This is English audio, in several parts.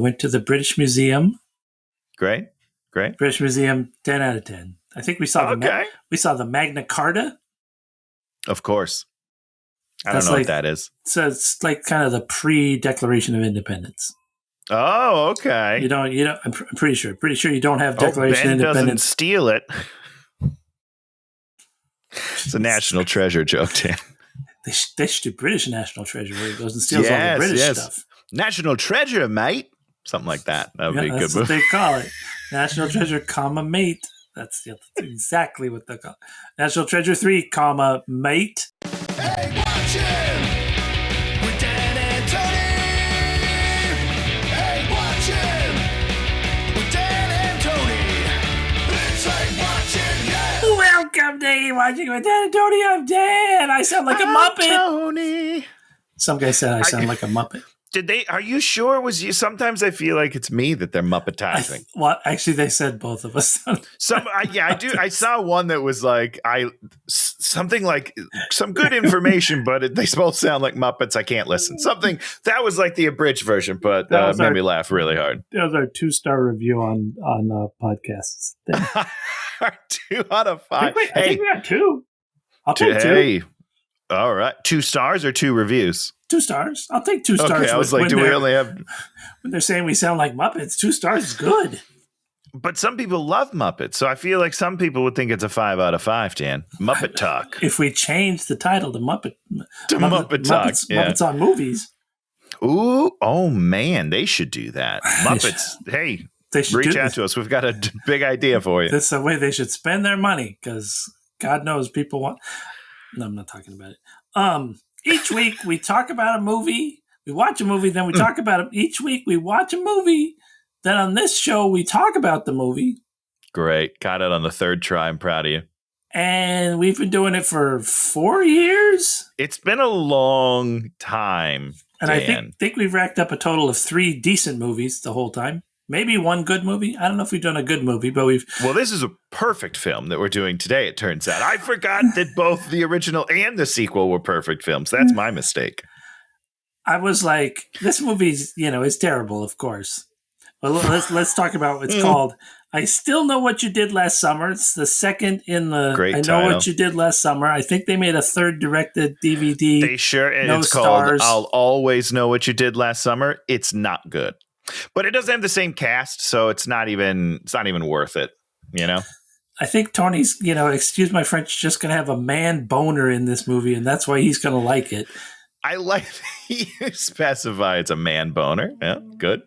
Went to the British Museum. Great. British Museum, 10 out of 10. I think we saw the Magna Carta. Of course. I don't know what that is. So it's like kind of the pre-Declaration of Independence. Oh, okay. You don't. I'm pretty sure you don't have Declaration of Ben Independence. doesn't steal it. It's a national treasure joke, Dan. They should do British national treasure where he goes and steals all the British stuff. National treasure, mate. Something like that. That would be a good movie. That's what they call it. National treasure, mate. That's exactly what they call it. National treasure 3, mate. Hey, watch him! With Dan and Tony! Hey, watch him! With Dan and Tony! It's like watching, yeah! Welcome to Hey Watching with Dan and Tony. I'm Dan. I sound like a Muppet. Tony. Some guy said I sound like a Muppet. Are you sure it was you? Sometimes I feel like it's me that they're Muppetizing. Actually, they said both of us. I do. I saw one that was like something like some good information, but they both sound like Muppets. I can't listen. Something that was like the abridged version, but made me laugh really hard. That was our 2-star review on podcasts. 2 out of 5. I think we got 2. I'll take 2. Hey, all right. 2 stars or 2 reviews? 2 stars. I'll take 2 stars. Okay, I was like, do we only have... When they're saying we sound like Muppets, 2 stars is good. But some people love Muppets, so I feel like some people would think it's a 5 out of 5, Dan. Muppet Talk. If we change the title to Muppet Talk, Muppets on Movies. Ooh, oh man, they should do that. Muppets, hey, reach out to us. We've got a big idea for you. That's the way they should spend their money, because God knows people want... No, I'm not talking about it. Each week we talk about a movie, we watch a movie, then we talk about it. Each week we watch a movie, then on this show we talk about the movie. Great. Got it on the 3rd try. I'm proud of you. And we've been doing it for 4 years. It's been a long time, and Dan. I think we've racked up a total of 3 decent movies the whole time. Maybe 1 good movie. I don't know if we've done a good movie, but we've... Well, this is a perfect film that we're doing today, it turns out. I forgot that both the original and the sequel were perfect films. That's my mistake. I was like, this movie's, is terrible, of course. But let's talk about what it's called. I Still Know What You Did Last Summer. It's the second in the Great I title. Know What You Did Last Summer. I think they made a 3rd directed DVD. They sure, and no it's stars. called I'll Always Know What You Did Last Summer. It's not good. But it doesn't have the same cast, so it's not even worth it, I think Tony's, excuse my French, just going to have a man boner in this movie, and that's why he's going to like it. I like you specify it's a man boner. Yeah, good.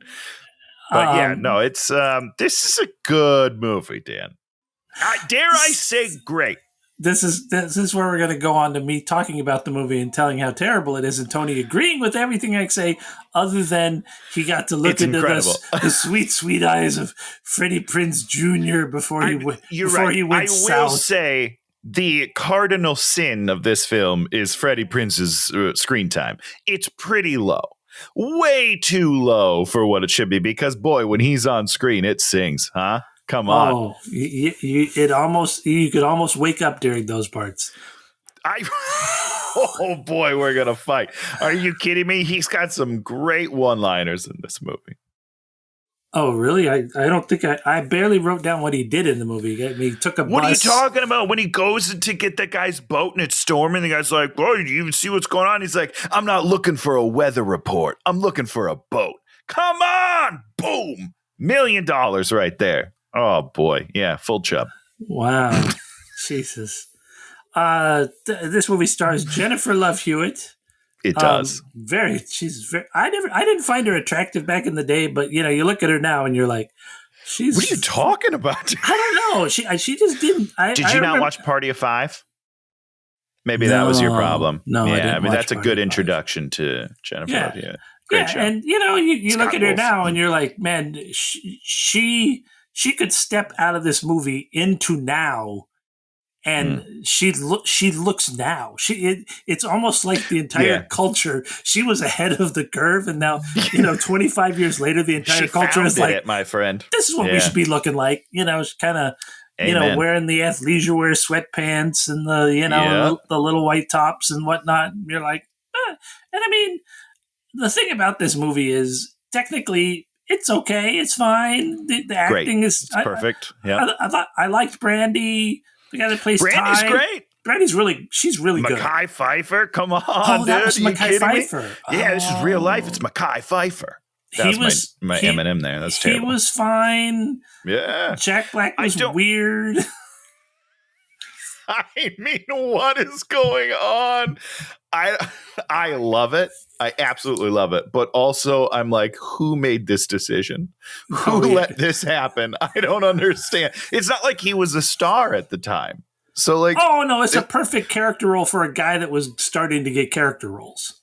But it's this is a good movie, Dan. Dare I say great. This is where we're going to go on to me talking about the movie and telling how terrible it is, and Tony agreeing with everything I say, other than he got to look into the sweet, sweet eyes of Freddie Prinze Jr. before he went south. I will say the cardinal sin of this film is Freddie Prinze's screen time. It's pretty low. Way too low for what it should be, because, boy, when he's on screen, it sings, huh? Come on. Oh, you could almost wake up during those parts. Oh boy, we're gonna fight. Are you kidding me? He's got some great one-liners in this movie. Oh, really? I don't think I barely wrote down what he did in the movie. He took a bus. What are you talking about? When he goes to get that guy's boat and it's storming, the guy's like, "Oh, do you even see what's going on?" He's like, "I'm not looking for a weather report. I'm looking for a boat." Come on! Boom! $1 million right there. Oh boy, yeah, full chub. Wow, Jesus! This movie stars Jennifer Love Hewitt. It does. I didn't find her attractive back in the day, but you look at her now and you're like, she's. What are you talking about? I don't know. She just didn't. Did you not watch Party of Five? Maybe that was your problem. No, yeah, I didn't that's a good introduction to Jennifer Love Hewitt. Great show. And you look at her now and you're like, man, she could step out of this movie into now, and she looks now. It's almost like the entire culture. She was ahead of the curve, and now 25 years later, the entire culture is like, my friend, this is what we should be looking like. Kind of. Wearing the athleisure wear sweatpants and the little white tops and whatnot. You're like, and I mean, the thing about this movie is technically It's okay. It's fine. The Great. acting is It's perfect. Yeah. I thought I liked Brandy, the guy that plays Brandy's Ty. great. Brandy's she's really good. Mekhi Pfeiffer, come on, Oh, dude. that was Are you Mekhi kidding Pfeiffer. Me? Yeah, this is real life. It's Mekhi Pfeiffer. That was my Eminem there. That's terrible. He was fine. Yeah. Jack Black was weird. I mean, what is going on? I love it. I absolutely love it. But also, I'm like, who made this decision? Who let this happen? I don't understand. It's not like he was a star at the time. So, like, oh no, it's a perfect character role for a guy that was starting to get character roles.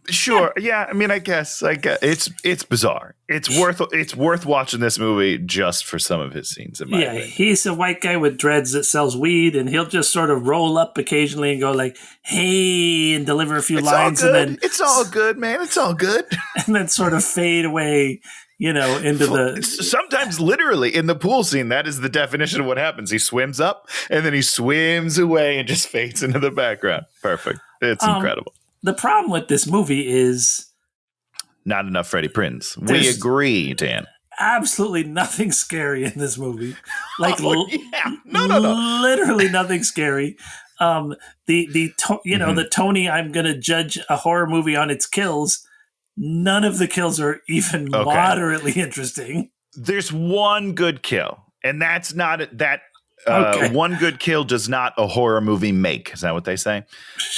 Sure. Yeah. I mean, I guess it's bizarre. It's worth watching this movie just for some of his scenes. In my opinion. He's a white guy with dreads that sells weed, and he'll just sort of roll up occasionally and go like, "Hey," and deliver a few lines, and then it's all good, man. It's all good, and then sort of fade away. Into the sometimes literally in the pool scene. That is the definition of what happens. He swims up and then he swims away and just fades into the background. Perfect. It's incredible. The problem with this movie is not enough Freddie Prinze. We agree, Dan. Absolutely nothing scary in this movie. Like, no. Literally nothing scary. The Tony, I'm going to judge a horror movie on its kills. None of the kills are even moderately interesting. There's one good kill, and that's not that. One good kill does not a horror movie make. Is that what they say?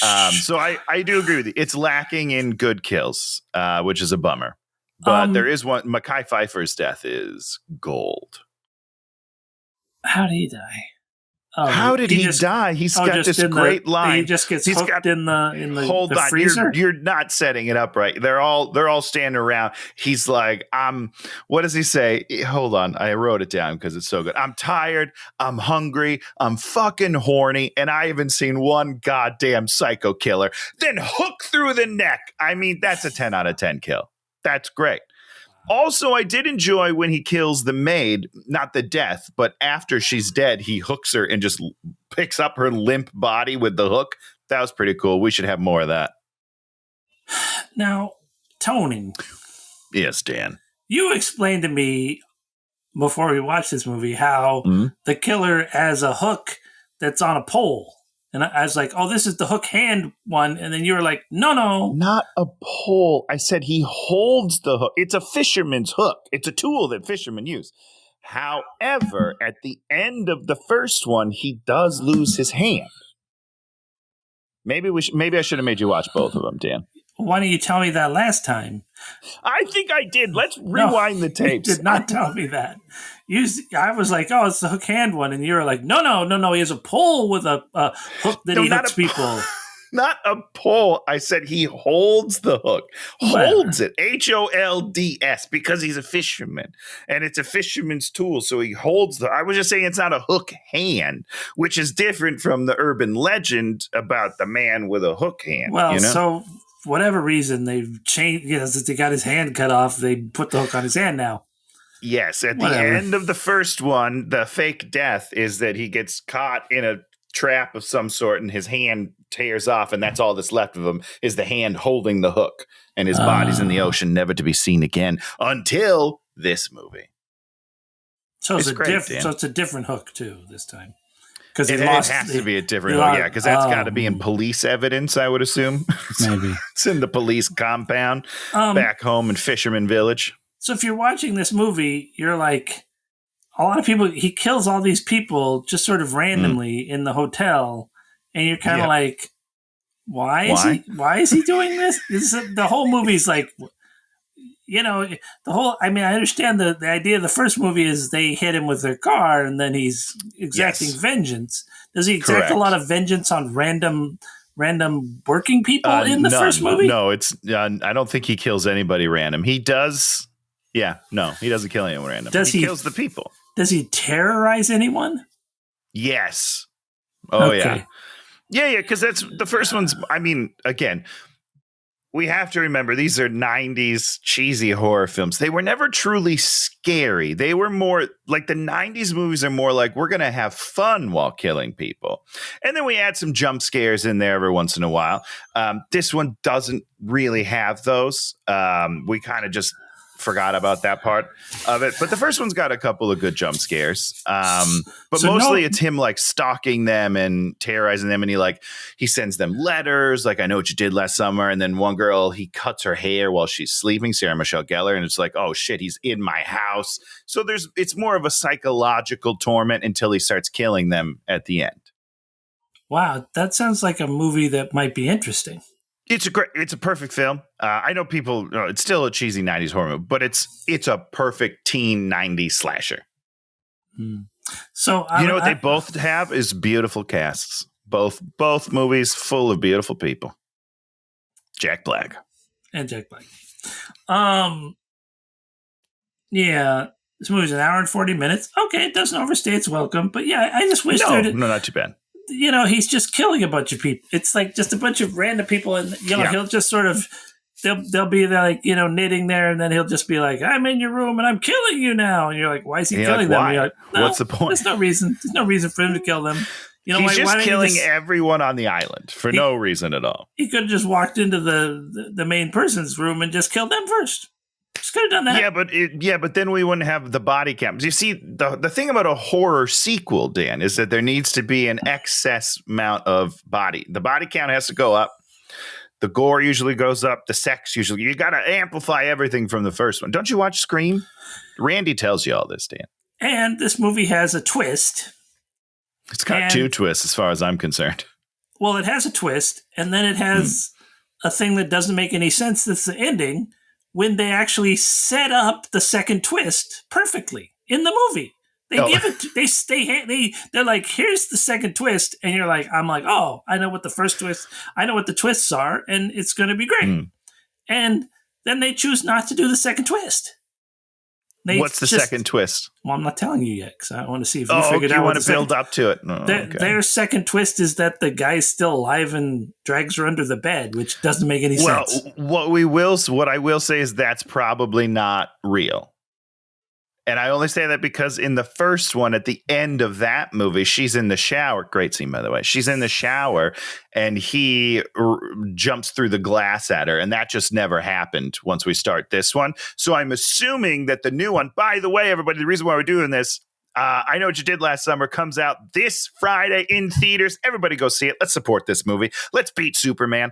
So I do agree with you. It's lacking in good kills, which is a bummer. But there is one. Mekhi Pfeiffer's death is gold. How did he die? How did he die? He's got this great line. He just gets hooked in the hold the on, freezer. You're not setting it up right. They're all standing around. He's like, what does he say? Hold on, I wrote it down because it's so good. I'm tired. I'm hungry. I'm fucking horny, and I haven't seen one goddamn psycho killer. Then hook through the neck. I mean, that's a 10 out of 10 kill. That's great. Also, I did enjoy when he kills the maid, not the death, but after she's dead, he hooks her and just picks up her limp body with the hook. That was pretty cool. We should have more of that. Now, Tony. Yes, Dan. You explained to me before we watched this movie how the killer has a hook that's on a pole. And I was like, oh, this is the hook hand one. And then you were like, no. Not a pole. I said he holds the hook. It's a fisherman's hook. It's a tool that fishermen use. However, at the end of the first one, he does lose his hand. Maybe I should have made you watch both of them, Dan. Why didn't you tell me that last time? I think I did. Let's rewind the tapes. You did not tell me that. I was like, oh, it's the hook hand one. And you were like, no. He has a pole with a hook that he hooks people. Not a pole. I said he holds the hook. Holds it. HOLDS because he's a fisherman. And it's a fisherman's tool. So he holds I was just saying it's not a hook hand, which is different from the urban legend about the man with a hook hand. Well, so for whatever reason, they've changed, since they got his hand cut off, they put the hook on his hand now. Yes, at the end of the first one, the fake death is that he gets caught in a trap of some sort and his hand tears off, and that's all that's left of him is the hand holding the hook, and his body's in the ocean, never to be seen again until this movie. So it's a different hook too this time. Because it has to be a different hook, because that's got to be in police evidence, I would assume. Maybe it's in the police compound back home in Fisherman Village. So if you're watching this movie, you're like, a lot of people, he kills all these people just sort of randomly in the hotel. And you're kind of like, why is he doing this? The whole movie's like, I understand the idea of the first movie is they hit him with their car and then he's exacting vengeance. Does he exact a lot of vengeance on random working people in the first movie? No, I don't think he kills anybody random. He does. Yeah, no, he doesn't kill anyone random. He kills the people. Does he terrorize anyone? Yes. Oh, okay. Yeah, because that's the first one's, again, we have to remember these are 90s cheesy horror films. They were never truly scary. They were more like the 90s movies are more like we're going to have fun while killing people. And then we add some jump scares in there every once in a while. This one doesn't really have those. We kind of just forgot about that part of it. But the first one's got a couple of good jump scares. But So mostly it's him like stalking them and terrorizing them. And he sends them letters like, I know what you did last summer. And then one girl, he cuts her hair while she's sleeping, Sarah Michelle Gellar. And it's like, oh shit, he's in my house. So it's more of a psychological torment until he starts killing them at the end. Wow, that sounds like a movie that might be interesting. It's a perfect film. I know people, it's still a cheesy 90s horror movie, but it's a perfect teen 90s slasher. So you know what they both have is beautiful casts. Both movies full of beautiful people. Jack Black. And Jack Black. Yeah, this movie's an hour and 40 minutes. Okay, it doesn't overstay its welcome, but yeah, I just wish no, not too bad. He's just killing a bunch of people. It's like just a bunch of random people, and he'll just sort of they'll be there like knitting there, and then he'll just be like, "I'm in your room and I'm killing you now," and you're like, "Why is he killing them?" You're like, no, what's the point? There's no reason. There's no reason for him to kill them. He's just killing everyone on the island for no reason at all. He could have just walked into the main person's room and just killed them first. Just could have done that. Yeah, but then we wouldn't have the body count. You see, the thing about a horror sequel, Dan, is that there needs to be an excess amount of body. The body count has to go up. The gore usually goes up. The sex usually. You got to amplify everything from the first one. Don't you watch Scream? Randy tells you all this, Dan. And this movie has a twist. It's got two twists as far as I'm concerned. Well, it has a twist, and then it has a thing that doesn't make any sense. That's the ending. When they actually set up the second twist perfectly in the movie. They give it, they're like, here's the second twist. And I'm like, oh, I know what the first twist, I know what the twists are, and it's going to be great. And then they choose not to do the second twist. What's the second twist? Well, I'm not telling you yet because I want to see if you figured out. You want to build up to it. Their second twist is that the guy's still alive and drags her under the bed, which doesn't make any sense. What I will say is that's probably not real. And I only say that because in the first one, at the end of that movie, she's in the shower. Great scene, by the way. She's in the shower and he jumps through the glass at her. And that just never happened once we start this one. So I'm assuming that the new one, by the way, everybody, the reason why we're doing this, I Know What You Did Last Summer comes out this Friday in theaters. Everybody go see it. Let's support this movie. Let's beat Superman.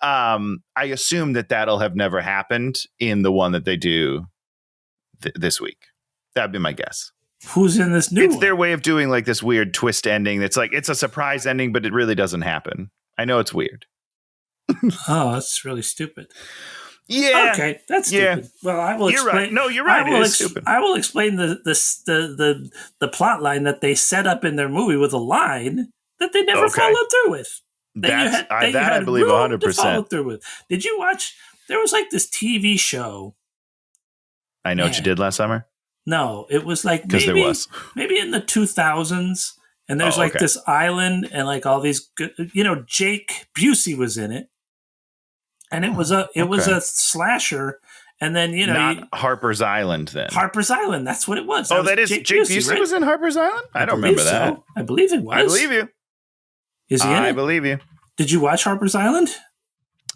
I assume that'll have never happened in the one that they do this week. That'd be my guess. Who's in this new It's one? their way of doing like this weird twist ending. It's like, it's a surprise ending, but it really doesn't happen. I know it's weird. Oh, that's really stupid. Yeah. Okay, that's stupid. Yeah. Well, I will You're explain. right. No, you're right. It is stupid. I will explain the plot line that they set up in their movie with a line that they never followed through with. I believe 100%. Through with. Did you watch? There was like this TV show. I Know What You Did Last Summer? No, it was like maybe in the 2000s, and there's this island and like all these good, Jake Busey was in it, and it was a slasher, and then not Harper's Island. Then Harper's Island, that's what it was. That is Jake Busey right? Was in Harper's Island. I don't remember that. So. I believe it was. I believe you. Is he in it? I believe you. Did you watch Harper's Island?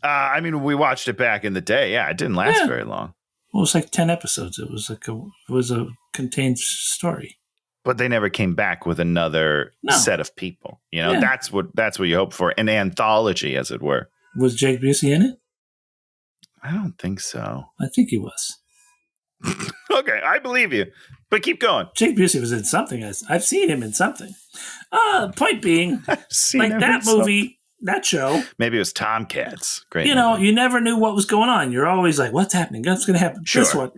I mean, we watched it back in the day. Yeah, it didn't last very long. Well, it was like 10 episodes. It was a contained story. But they never came back with another set of people. That's what you hope for. An anthology, as it were. Was Jake Busey in it? I don't think so. I think he was. Okay, I believe you. But keep going. Jake Busey was in something. I've seen him in something. Point being, like that movie... That show. Maybe it was Tomcats. Great. You never knew what was going on. You're always like, what's happening? What's going to happen? Sure.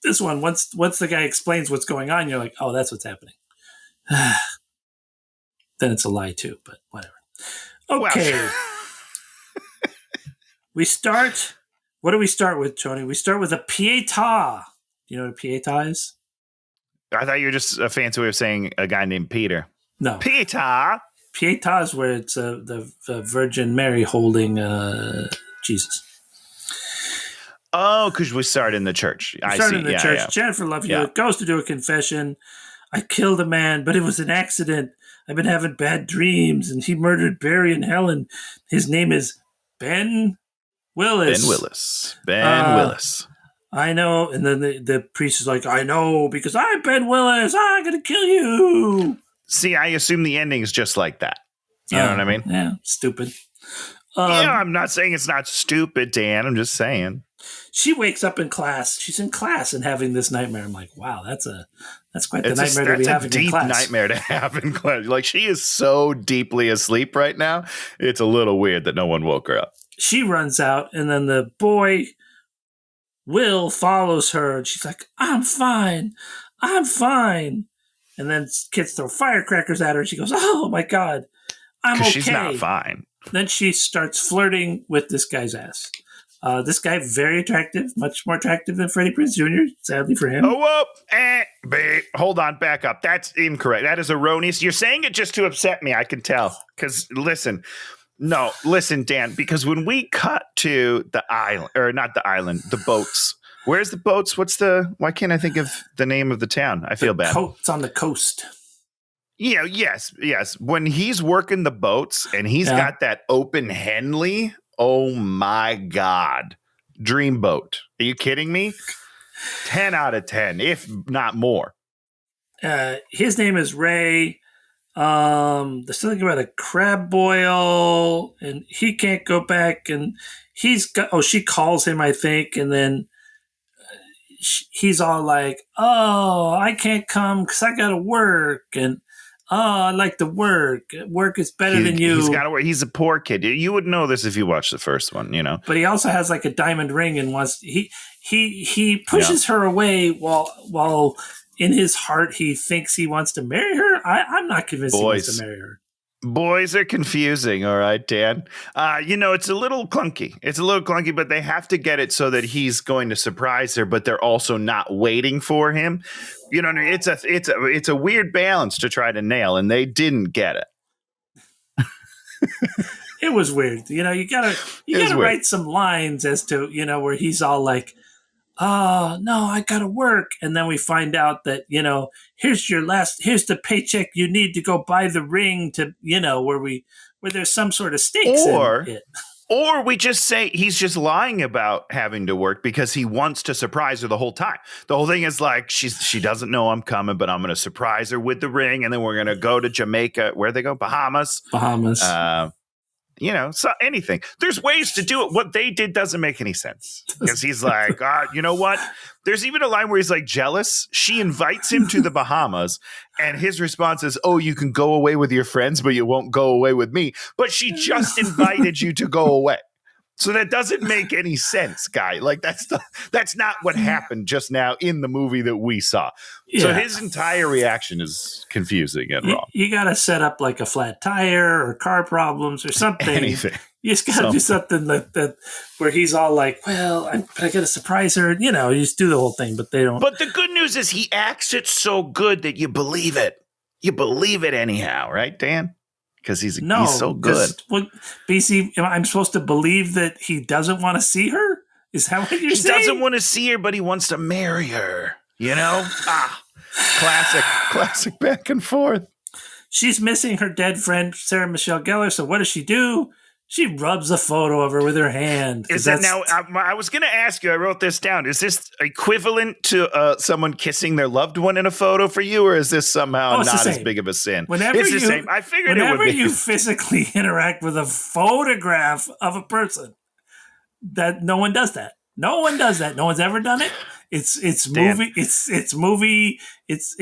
This one. Once the guy explains what's going on, you're like, oh, that's what's happening. Then it's a lie too, but whatever. Okay. Well. We start. What do we start with, Tony? We start with a pietà. Do you know what a pietà is? I thought you were just a fancy way of saying a guy named Peter. No. Pietà. Pietà is where it's the Virgin Mary holding Jesus. Oh, because we start in the church. I see. In the church. Yeah. Jennifer Love Hewitt goes to do a confession. I killed a man, but it was an accident. I've been having bad dreams, and he murdered Barry and Helen. His name is Ben Willis. Ben Willis. I know. And then the priest is like, I know because I'm Ben Willis. I'm going to kill you. See, I assume the ending is just like that. You know what I mean? Yeah, stupid. I'm not saying it's not stupid, Dan. I'm just saying. She wakes up in class. She's in class and having this nightmare. I'm like, wow, that's quite the nightmare to be having in class. That's a deep nightmare to have in class. Like, she is so deeply asleep right now. It's a little weird that no one woke her up. She runs out, and then the boy, Will, follows her. And she's like, I'm fine. I'm fine. And then kids throw firecrackers at her. And she goes, oh, my God. I'm okay. She's not fine. Then she starts flirting with this guy's ass. This guy, very attractive, much more attractive than Freddie Prinze Jr., sadly for him. Oh, whoop. Hold on, back up. That's incorrect. That is erroneous. You're saying it just to upset me, I can tell. Because, listen, Dan, because when we cut to the island, or not the island, the boats. Where's the boats? Why can't I think of the name of the town? I feel bad. It's on the coast. Yeah, yes. When he's working the boats and he's got that open Henley, oh my God. Dreamboat. Are you kidding me? 10 out of 10, if not more. His name is Ray. There's something about a crab boil, and he can't go back, and she calls him, I think, and then he's all like, oh, I can't come because I gotta work, and I like to work. Work is better than you. He's got to work. He's a poor kid. You would know this if you watched the first one, you know. But he also has like a diamond ring and wants he pushes her away while in his heart he thinks he wants to marry her. I'm not convinced he wants to marry her. Boys are confusing, all right, Dan. It's a little clunky. But they have to get it so that he's going to surprise her, but they're also not waiting for him. You know, it's a weird balance to try to nail, and they didn't get it. It was weird. You know, you gotta write some lines as to, you know, where he's all like, oh, no, I gotta work. And then we find out that, you know, here's the paycheck you need to go buy the ring to, you know, where there's some sort of stakes in it. Or we just say he's just lying about having to work because he wants to surprise her the whole time. The whole thing is like, she doesn't know I'm coming, but I'm going to surprise her with the ring. And then we're going to go to Jamaica. Where'd they go? Bahamas. So anything. There's ways to do it. What they did doesn't make any sense. Because he's like, you know what? There's even a line where he's like jealous. She invites him to the Bahamas, and his response is, oh, you can go away with your friends, but you won't go away with me. But she just invited you to go away. So that doesn't make any sense, guy. Like that's not what happened just now in the movie that we saw. Yeah. So his entire reaction is confusing and wrong. You got to set up like a flat tire or car problems or something. Anything. You just got to do something that where he's all like, well, I got to surprise her. You know, you just do the whole thing, but they don't. But the good news is he acts it so good that you believe it. You believe it anyhow, right, Dan? Because he's so good. BC, I'm supposed to believe that he doesn't want to see her? Is that what you're saying? He doesn't want to see her, but he wants to marry her. You know? Classic back and forth. She's missing her dead friend, Sarah Michelle Gellar. So what does she do? She rubs a photo of her with her hand. Is that now? I was going to ask you. I wrote this down. Is this equivalent to someone kissing their loved one in a photo for you, or is this somehow not as big of a sin? It's the same. I figured it would be. Whenever you physically interact with a photograph of a person, that no one does that. No one does that. No one's ever done it. It's movie. It's movie. It's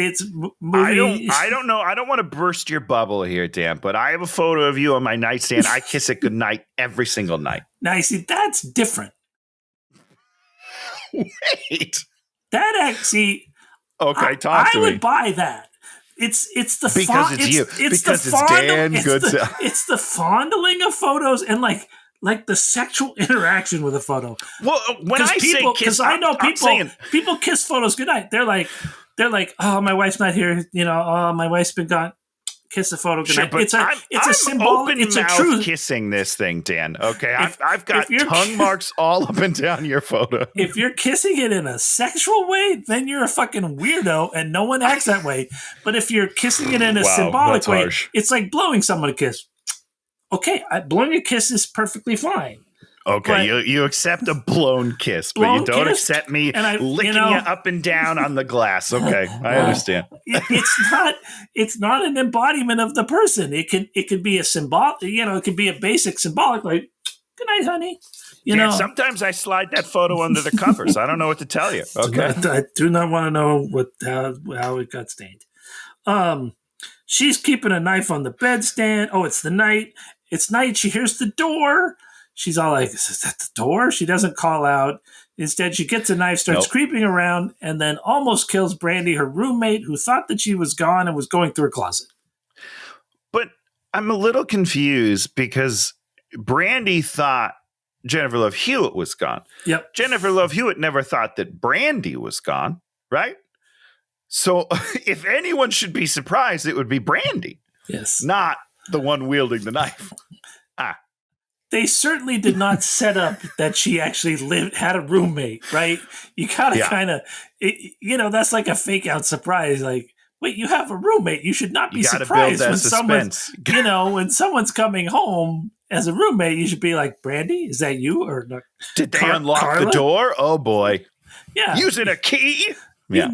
movie. I don't know. I don't want to burst your bubble here, Dan, but I have a photo of you on my nightstand. I kiss it goodnight every single night. Now, you see, that's different. Wait. That actually. Okay, talk to me. I would buy that. It's the because it's you. Because it's Dan Goodsell. It's the fondling of photos and like the sexual interaction with a photo. Well, when I say kiss, because I know people kiss photos goodnight. They're like, oh, my wife's not here. You know, oh, my wife's been gone. Kiss the photo goodnight. Sure, it's a symbolic. It's a truth. Kissing this thing, Dan. Okay, I've got tongue marks all up and down your photo. If you're kissing it in a sexual way, then you're a fucking weirdo, and no one acts that way. But if you're kissing it in a symbolic way, it's like blowing someone a kiss. Okay, blowing a kiss is perfectly fine. Okay, But- you accept a blown kiss, but you Blown don't kiss? accept me And licking you know- you up and down on the glass. Okay, I understand. It's not an embodiment of the person. It can be a symbol. It could be a basic symbolic, like "Good night, honey." Sometimes I slide that photo under the covers. I don't know what to tell you. Okay. I do not want to know how it got stained. She's keeping a knife on the bedstand. Oh, it's the night. It's night. She hears the door. She's all like, "Is that the door?" She doesn't call out. Instead, she gets a knife, starts creeping around, and then almost kills Brandy, her roommate, who thought that she was gone and was going through a closet. But I'm a little confused because Brandy thought Jennifer Love Hewitt was gone. Yep. Jennifer Love Hewitt never thought that Brandy was gone, right? So if anyone should be surprised, it would be Brandy, Yes. not the one wielding the knife. They certainly did not set up that she actually had a roommate, right? You gotta kind of, that's like a fake out surprise. Like, wait, you have a roommate. You should not be You gotta build surprised that when suspense. when someone's coming home as a roommate. You should be like, "Brandy, is that you?" Or no, Did they unlock Carla? the door? Oh boy. Yeah, Using a key? Yeah.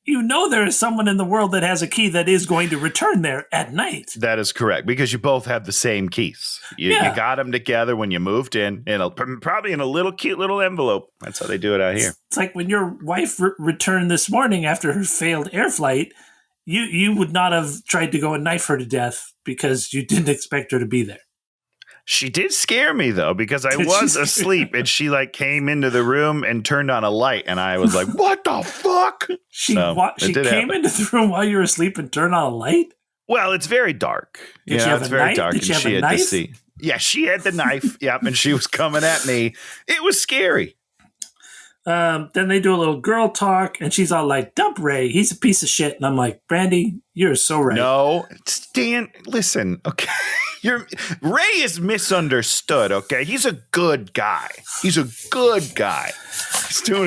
You know there is someone in the world that has a key that is going to return there at night. That is correct, because you both have the same keys. You got them together when you moved in, probably in a little cute little envelope. That's how they do it out here. It's like when your wife returned this morning after her failed air flight, you would not have tried to go and knife her to death because you didn't expect her to be there. She did scare me, though, because I Did she was scare asleep and she came into the room and turned on a light. And I was like, what the fuck? She it did came happen. into the room while you were asleep and turned on a light? Well, it's very dark. Did she have it's a very knife? dark. Did she and have she a had knife? to see. Yeah, she had the knife. Yep. And she was coming at me. It was scary. Then they do a little girl talk, and she's all like, "Dump Ray. He's a piece of shit." And I'm like, "Brandy, you're so right." No, Stan, listen, okay. Ray is misunderstood, okay? He's a good guy. He's doing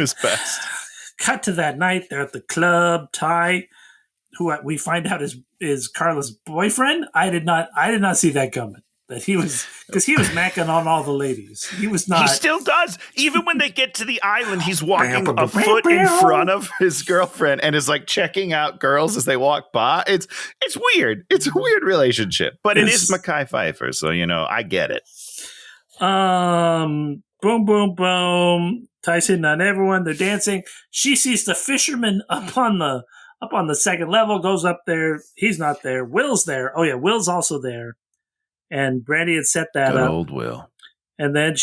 his best. Cut to that night. They're at the club. Ty, who we find out is Carla's boyfriend. I did not see that coming. That he was macking on all the ladies. He was not. He still does. Even when they get to the island, he's walking a foot in front of his girlfriend and is like checking out girls as they walk by. It's weird. It's a weird relationship, but it is Mekhi Phifer, so I get it. Boom, boom, boom. Ty's hitting on everyone. They're dancing. She sees the fisherman up on the second level. Goes up there. He's not there. Will's there. Oh yeah, Will's also there. And Brandy had set that Good up. old Will. And then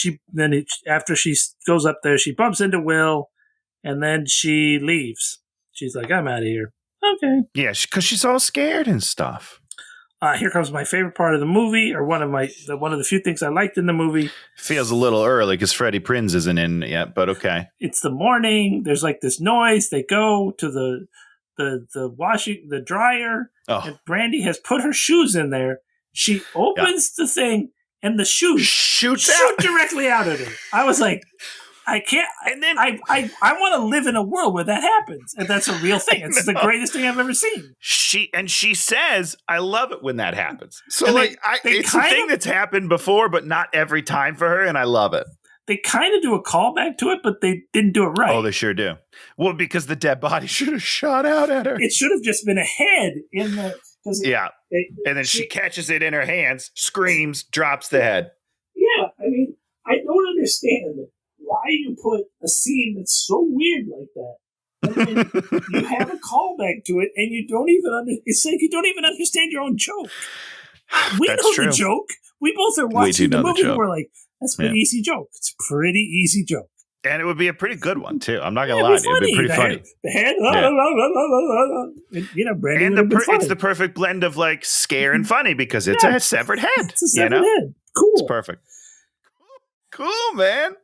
after she goes up there, she bumps into Will, and then she leaves. She's like, "I'm out of here." Okay. Yeah, because she's all scared and stuff. Here comes my favorite part of the movie, or one of the few things I liked in the movie. Feels a little early because Freddie Prinze isn't in yet, but okay. It's the morning. There's like this noise. They go to the dryer, and Brandy has put her shoes in there. She opens the thing, and the shoes shoot directly out at her. I was like, I can't. And then I want to live in a world where that happens, and that's a real thing. It's the greatest thing I've ever seen. She says, "I love it when that happens." So it's a thing that's happened before, but not every time for her, and I love it. They kind of do a callback to it, but they didn't do it right. Oh, they sure do. Well, because the dead body should have shot out at her. It should have just been a head in the. And then she catches it in her hands, screams, drops the head. Yeah, I mean, I don't understand why you put a scene that's so weird like that. And then you have a callback to it, and you don't even it's like you don't even understand your own joke. We know the joke. We both are watching the movie, and we're like, that's a pretty easy joke. It's a pretty easy joke. And it would be a pretty good one, too. I'm not going to lie. It would be pretty funny. The head, Brandy and it's the perfect blend of like scare and funny because it's a severed head. It's a severed head. Cool. It's perfect. Cool, man.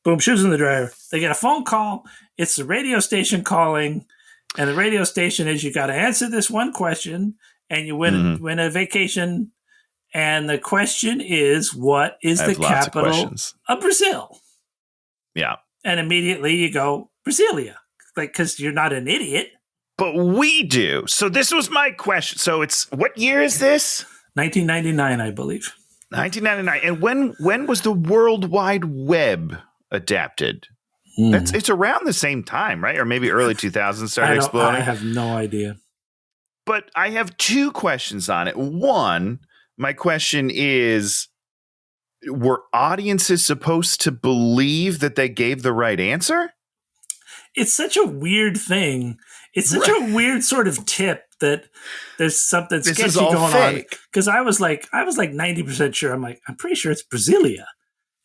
Boom, shoes in the dryer. They get a phone call. It's the radio station calling. And the radio station is, you got to answer this one question and you win a vacation. And the question is, what is the capital of Brazil? Yeah. And immediately you go, Brasilia. Like, because you're not an idiot. But we do. So this was my question. So it's, what year is this? 1999, I believe. 1999. And when was the World Wide Web adapted? It's around the same time, right? Or maybe early 2000s started exploding. I have no idea. But I have two questions on it. One, my question is, were audiences supposed to believe that they gave the right answer? It's such a weird thing. It's such a weird sort of tip that there's something sketchy going on. Because I was like 90% sure. I'm pretty sure it's Brasilia.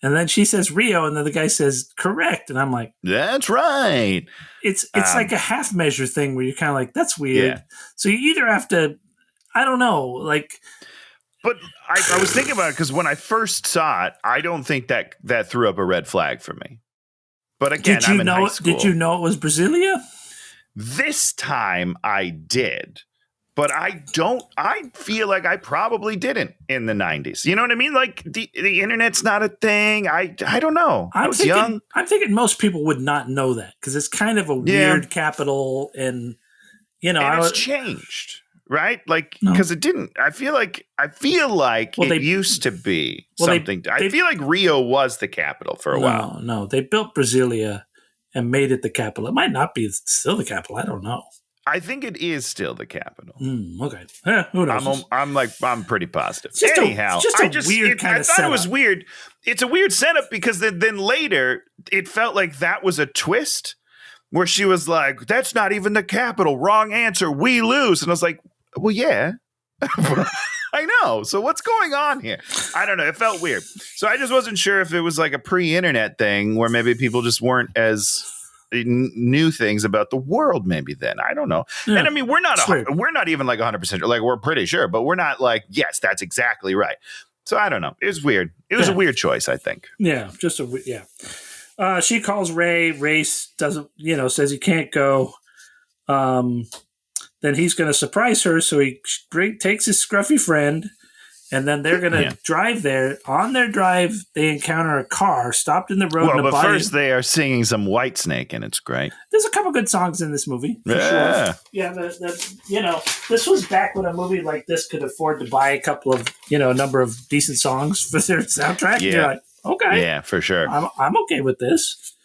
And then she says Rio, and then the guy says correct, and I'm like, that's right. It's like a half measure thing where you're kind of like, that's weird. Yeah. So you either have to, I don't know, like. But I was thinking about it because when I first saw it, I don't think that threw up a red flag for me. But again, I'm in high school. Did you know it was Brasilia? This time I did. But I feel like I probably didn't in the 90s. You know what I mean? Like the internet's not a thing. I don't know. I was young. I'm thinking most people would not know that because it's kind of a weird capital and, you know. And it's changed, right? Like, because it didn't. I feel like it used to be something. I feel like Rio was the capital for a while. No, they built Brasilia and made it the capital. It might not be still the capital. I don't know. I think it is still the capital. Okay. Who knows? I'm pretty positive. Anyhow, I thought it was weird. It's a weird setup because then later it felt like that was a twist where she was like, that's not even the capital. Wrong answer. We lose. And I was like, well, yeah. I know. So what's going on here? I don't know. It felt weird. So I just wasn't sure if it was like a pre-internet thing where maybe people just weren't as new things about the world maybe then. I don't know. Yeah. And I mean, we're not even like 100% sure. Like we're pretty sure, but we're not like, yes, that's exactly right. So I don't know. It was weird. It was a weird choice, I think. Yeah. She calls Ray. Ray doesn't, says he can't go. Then he's going to surprise her. So he takes his scruffy friend. And then they're going to drive there. On their drive, they encounter a car stopped in the road. Well, but first they are singing some Whitesnake, and it's great. There's a couple good songs in this movie. For sure. Yeah, this was back when a movie like this could afford to buy a couple of, a number of decent songs for their soundtrack. Yeah. You're like, okay. Yeah, for sure. I'm okay with this.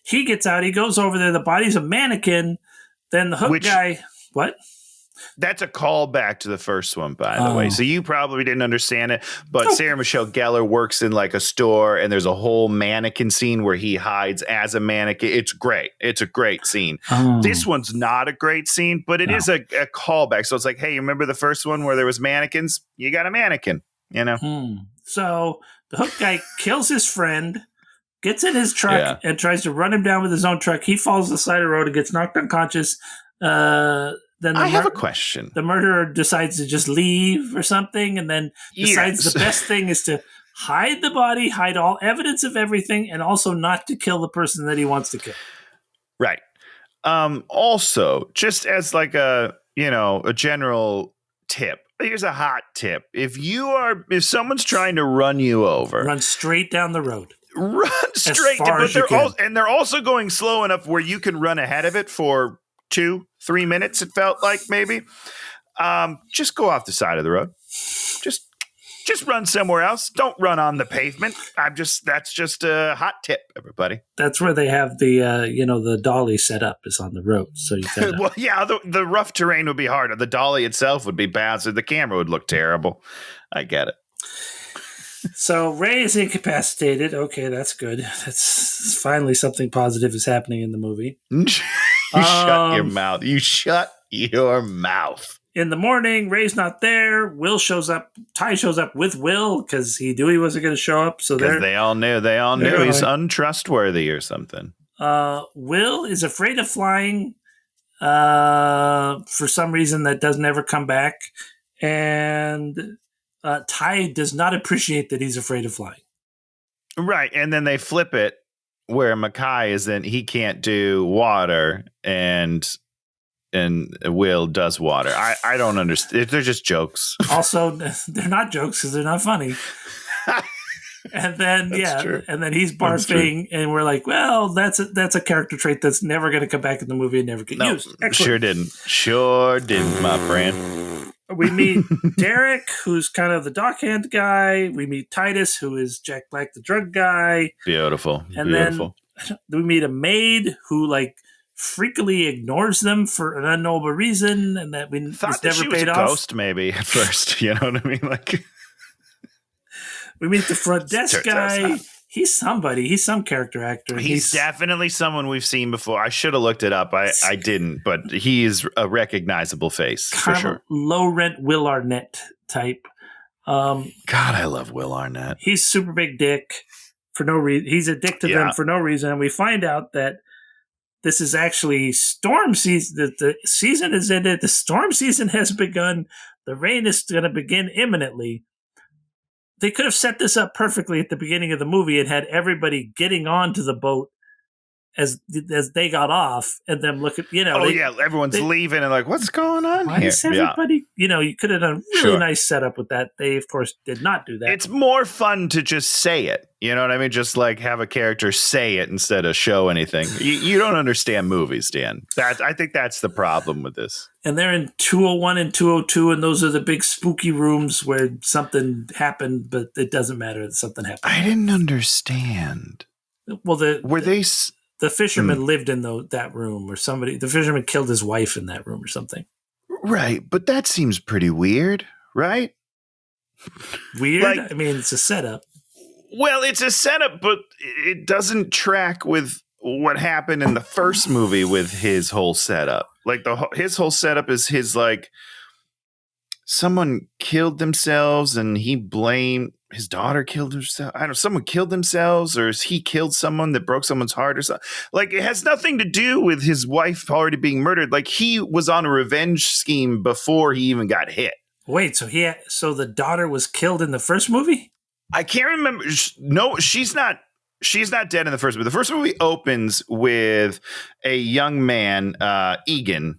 He gets out. He goes over there. The body's a mannequin. Then the hook guy. What? That's a callback to the first one, by the way. So you probably didn't understand it, but Sarah Michelle Gellar works in like a store, and there's a whole mannequin scene where he hides as a mannequin. It's great. It's a great scene. This one's not a great scene, but it is a callback. So it's like, hey, you remember the first one where there was mannequins? You got a mannequin, So the hook guy kills his friend, gets in his truck, and tries to run him down with his own truck. He falls the side of the road and gets knocked unconscious. Then I have a question. The murderer decides to just leave or something, and then decides the best thing is to hide the body, hide all evidence of everything, and also not to kill the person that he wants to kill. Right. Also, just as like a general tip. Here's a hot tip. If someone's trying to run you over, run straight down the road. Run straight, but they're also going slow enough where you can run ahead of it for 2-3 minutes. It felt like maybe. Just go off the side of the road. Just run somewhere else. Don't run on the pavement. That's just a hot tip, everybody. That's where they have the the dolly set up is on the road. So you gotta, well, yeah, the rough terrain would be harder. The dolly itself would be bad, so the camera would look terrible. I get it. So Ray is incapacitated. Okay, that's good. That's finally something positive is happening in the movie. Shut your mouth. You shut your mouth. In the morning, Ray's not there. Will shows up. Ty shows up with Will because he knew he wasn't going to show up. So they all knew. They all knew he's untrustworthy or something. Will is afraid of flying for some reason that doesn't ever come back. And Ty does not appreciate that he's afraid of flying. Right. And then they flip it where Mackay is then he can't do water and Will does water. I don't understand. They're just jokes. Also, they're not jokes because they're not funny. And then true. And then he's barfing, and we're like, well, that's a character trait that's never going to come back in the movie and never get used. Excellent. Sure didn't, my friend. We meet Derek, who's kind of the dockhand guy. We meet Titus, who is Jack Black, the drug guy. Beautiful. And Beautiful. then we meet a maid who like freakily ignores them for an unknowable reason, and that we Thought it's that never she was paid a off. ghost, maybe at first. You know what I mean? Like, We meet the front desk Turns out it's guy. not. He's somebody. He's some character actor. he's definitely someone we've seen before. I should have looked it up. I didn't, but he is a recognizable face for kind of sure. a low rent Will Arnett type. God, I love Will Arnett. He's super big dick for no reason. He's a dick to them Yeah. for no reason. And we find out that this is actually storm season. The season is ended. The storm season has begun. The rain is going to begin imminently. They could have set this up perfectly at the beginning of the movie and had everybody getting onto the boat as they got off, and them look at Everyone's they- leaving and like, what's going on why here? is everybody? You could have done a really Sure. nice setup with that. They of course did not do that. It's more fun to just say it. You know what I mean? Just like have a character say it instead of show anything. You don't understand movies, Dan. I think that's the problem with this. And they're in 201 and 202, and those are the big spooky rooms where something happened, but it doesn't matter that something happened. I didn't understand. Well, Were they? the fisherman lived in that room, or the fisherman killed his wife in that room or something. Right, but that seems pretty weird, right? Weird? Like- I mean, it's a setup. Well, it's a setup, but it doesn't track with what happened in the first movie with his whole setup. Like his whole setup is his like someone killed themselves and he blamed his daughter killed herself. I don't know, someone killed themselves or he killed someone that broke someone's heart or something. Like it has nothing to do with his wife already being murdered. Like he was on a revenge scheme before he even got hit. Wait, so the daughter was killed in the first movie? I can't remember. No, she's not. She's not dead in the first movie. The first movie opens with a young man, Egan.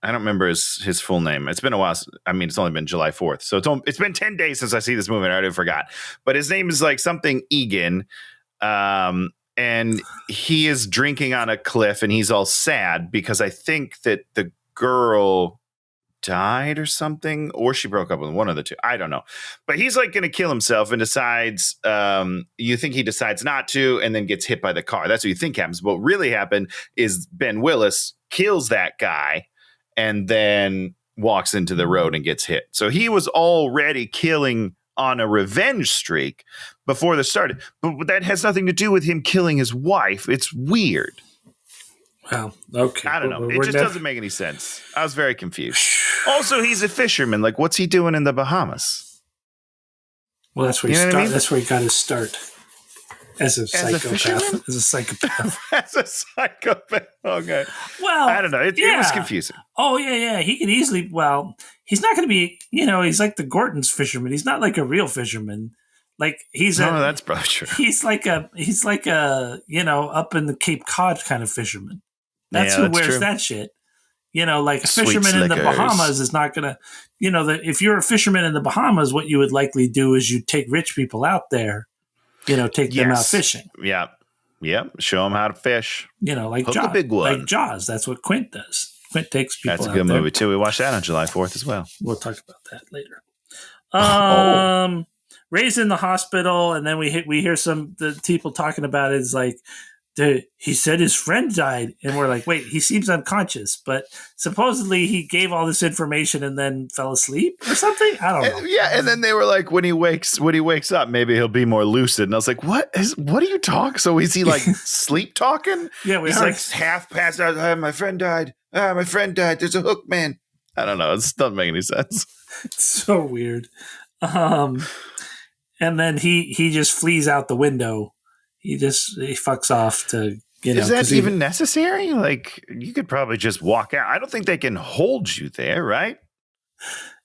I don't remember his full name. It's been a while. I mean, it's only been July 4th. So it's been 10 days since I see this movie. And I already forgot. But his name is like something Egan. And he is drinking on a cliff and he's all sad because I think that the girl died or something, or she broke up with one of the two. I don't know. But he's like going to kill himself and decides, you think he decides not to, and then gets hit by the car. That's what you think happens. What really happened is Ben Willis kills that guy and then walks into the road and gets hit. So he was already killing on a revenge streak before this started. But that has nothing to do with him killing his wife. It's weird. Well, okay. I don't know. It We're just never- doesn't make any sense. I was very confused. Also, he's a fisherman. Like, what's he doing in the Bahamas? Well, that's where he You know what I started. mean? That's where he got his start as a psychopath. fisherman? As a psychopath. As a psychopath. Okay. Well, I don't know. It was yeah. confusing. Oh yeah. He could easily. Well, he's not going to be. He's like the Gorton's fisherman. He's not like a real fisherman. Like he's No, that's probably true. He's like a up in the Cape Cod kind of fisherman. That's Yeah, who that's wears true. that shit. Like a Sweet fisherman in the slickers. Bahamas is not gonna. That if you're a fisherman in the Bahamas, what you would likely do is you take rich people out there. Take them out Yes. fishing. Yep. Show him how to fish. Like Hook a Jaws. big one. Like Jaws. That's what Quint does. Quint takes people That's a out good there. movie, too. We watched that on July 4th as well. We'll talk about that later. Oh. Ray's in the hospital, and then we hear the people talking about it. Is like, he said his friend died, and we're like, wait, he seems unconscious, but supposedly he gave all this information and then fell asleep or something. I don't know. Yeah, and then they were like, when he wakes up, maybe he'll be more lucid. And I was like, what are you talking? So is he like sleep talking? Yeah, we He's heard. like half passed out. My friend died. My friend died. There's a hook man. I don't know. It doesn't make any sense. It's so weird. And then he just flees out the window. He fucks off to Is that 'cause he- even necessary? Like, you could probably just walk out. I don't think they can hold you there, right?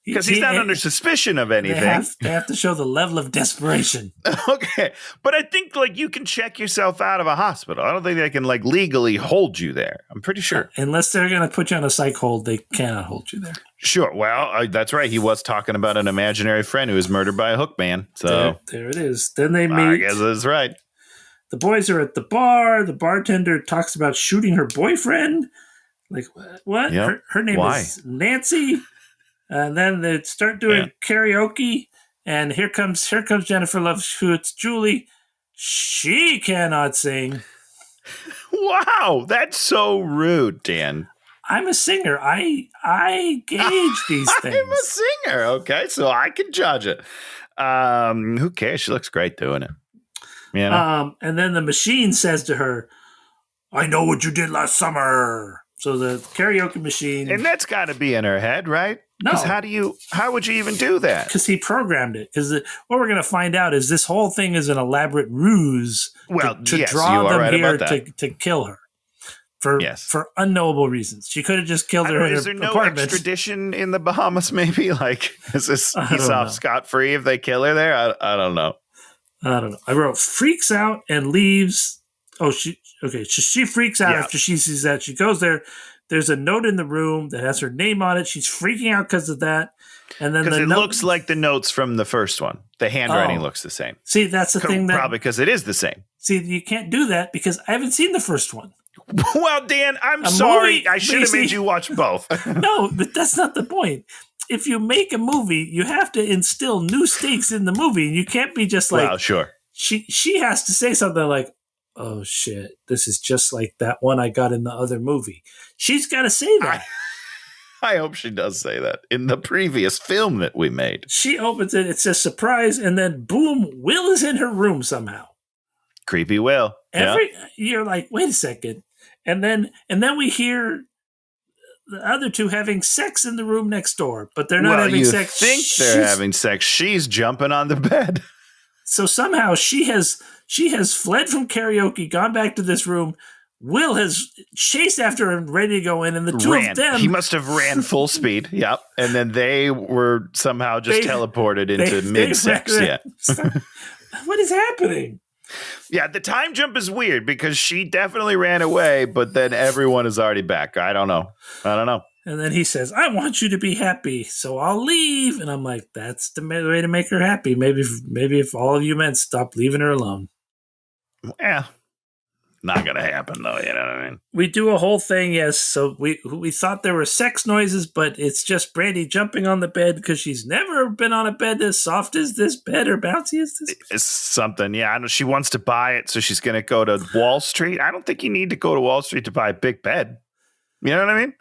Because he's not under suspicion of anything. They have to show the level of desperation. Okay. But I think, like, you can check yourself out of a hospital. I don't think they can, like, legally hold you there. I'm pretty sure. Unless they're going to put you on a psych hold, they cannot hold you there. Sure. Well, that's right. He was talking about an imaginary friend who was murdered by a hook man. So There it is. Then they I meet. guess that's right. The boys are at the bar. The bartender talks about shooting her boyfriend. Like, what? Yep. Her name Why? is Nancy. And then they start doing karaoke, and here comes Jennifer Love Hewitt's Julie. She cannot sing. Wow, that's so rude, Dan. I'm a singer. I gauge these things. I'm a singer, okay, so I can judge it. Who cares? She looks great doing it. You know? And then the machine says to her, "I know what you did last summer." So the karaoke machine, And that's got to be in her head, right? No. Because how would you even do that? because he programmed it. Because what we're going to find out is this whole thing is an elaborate ruse Well, to yes, draw you are them right here about that. to kill her Yes. for unknowable reasons. She could have just killed I her don't in know, her is there no apartment. extradition in the Bahamas? Maybe is this I he's don't off know. scot free if they kill her there? I don't know. I don't know. I wrote freaks out and leaves. Oh, she freaks out Yeah. after she sees that. She goes there. There's a note in the room that has her name on it. She's freaking out because of that. And then Because the it note looks like the notes from the first one. The handwriting Oh. looks the same. See, that's the thing that Probably because it is the same. see you can't do that because I haven't seen the first one. Well, Dan, I'm A sorry. movie- I should have made Macy- you watch both. No, but that's not the point. If you make a movie, you have to instill new stakes in the movie. You can't be just like Well, sure. she has to say something like, "Oh shit, this is just like that one I got in the other movie." She's got to say that. I hope she does say that in the previous film that we made. She opens it, it says surprise, and then boom, Will is in her room somehow. Creepy Will. Yeah. You're like, wait a second. And then we hear the other two having sex in the room next door, but they're not Well, having you sex. think they're She's- having sex. She's jumping on the bed. So somehow she has fled from karaoke, gone back to this room. Will has chased after her and ready to go in, and the two of them He must have ran full speed. Yep. And then they were somehow just They- teleported into mid-sex. ran- Yeah. What is happening? Yeah, the time jump is weird because she definitely ran away, but then everyone is already back. I don't know. And then he says, "I want you to be happy, so I'll leave." And I'm like, "That's the way to make her happy. Maybe if all of you men stop leaving her alone." Yeah. Not going to happen, though. You know what I mean? We do a whole thing, yes. So we thought there were sex noises, but it's just Brandy jumping on the bed because she's never been on a bed as soft as this bed or bouncy as this. It's something. Yeah, I know she wants to buy it, so she's going to go to Wall Street. I don't think you need to go to Wall Street to buy a big bed. You know what I mean?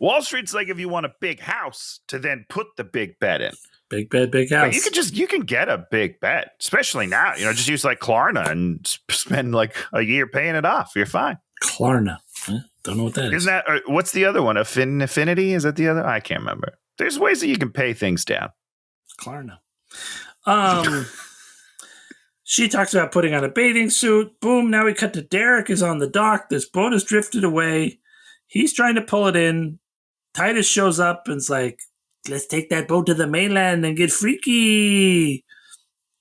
Wall Street's like if you want a big house to then put the big bed in. Big bed, big But house. you can get a big bed, especially now. Just use like Klarna and spend like a year paying it off. You're fine. Klarna. Huh? Don't know what that is. Isn't that what's the other one? Affinity? Is that the other? I can't remember. There's ways that you can pay things down. Klarna. She talks about putting on a bathing suit. Boom. Now we cut to Derek is on the dock. This boat has drifted away. He's trying to pull it in. Titus shows up and's like, "Let's take that boat to the mainland and get freaky."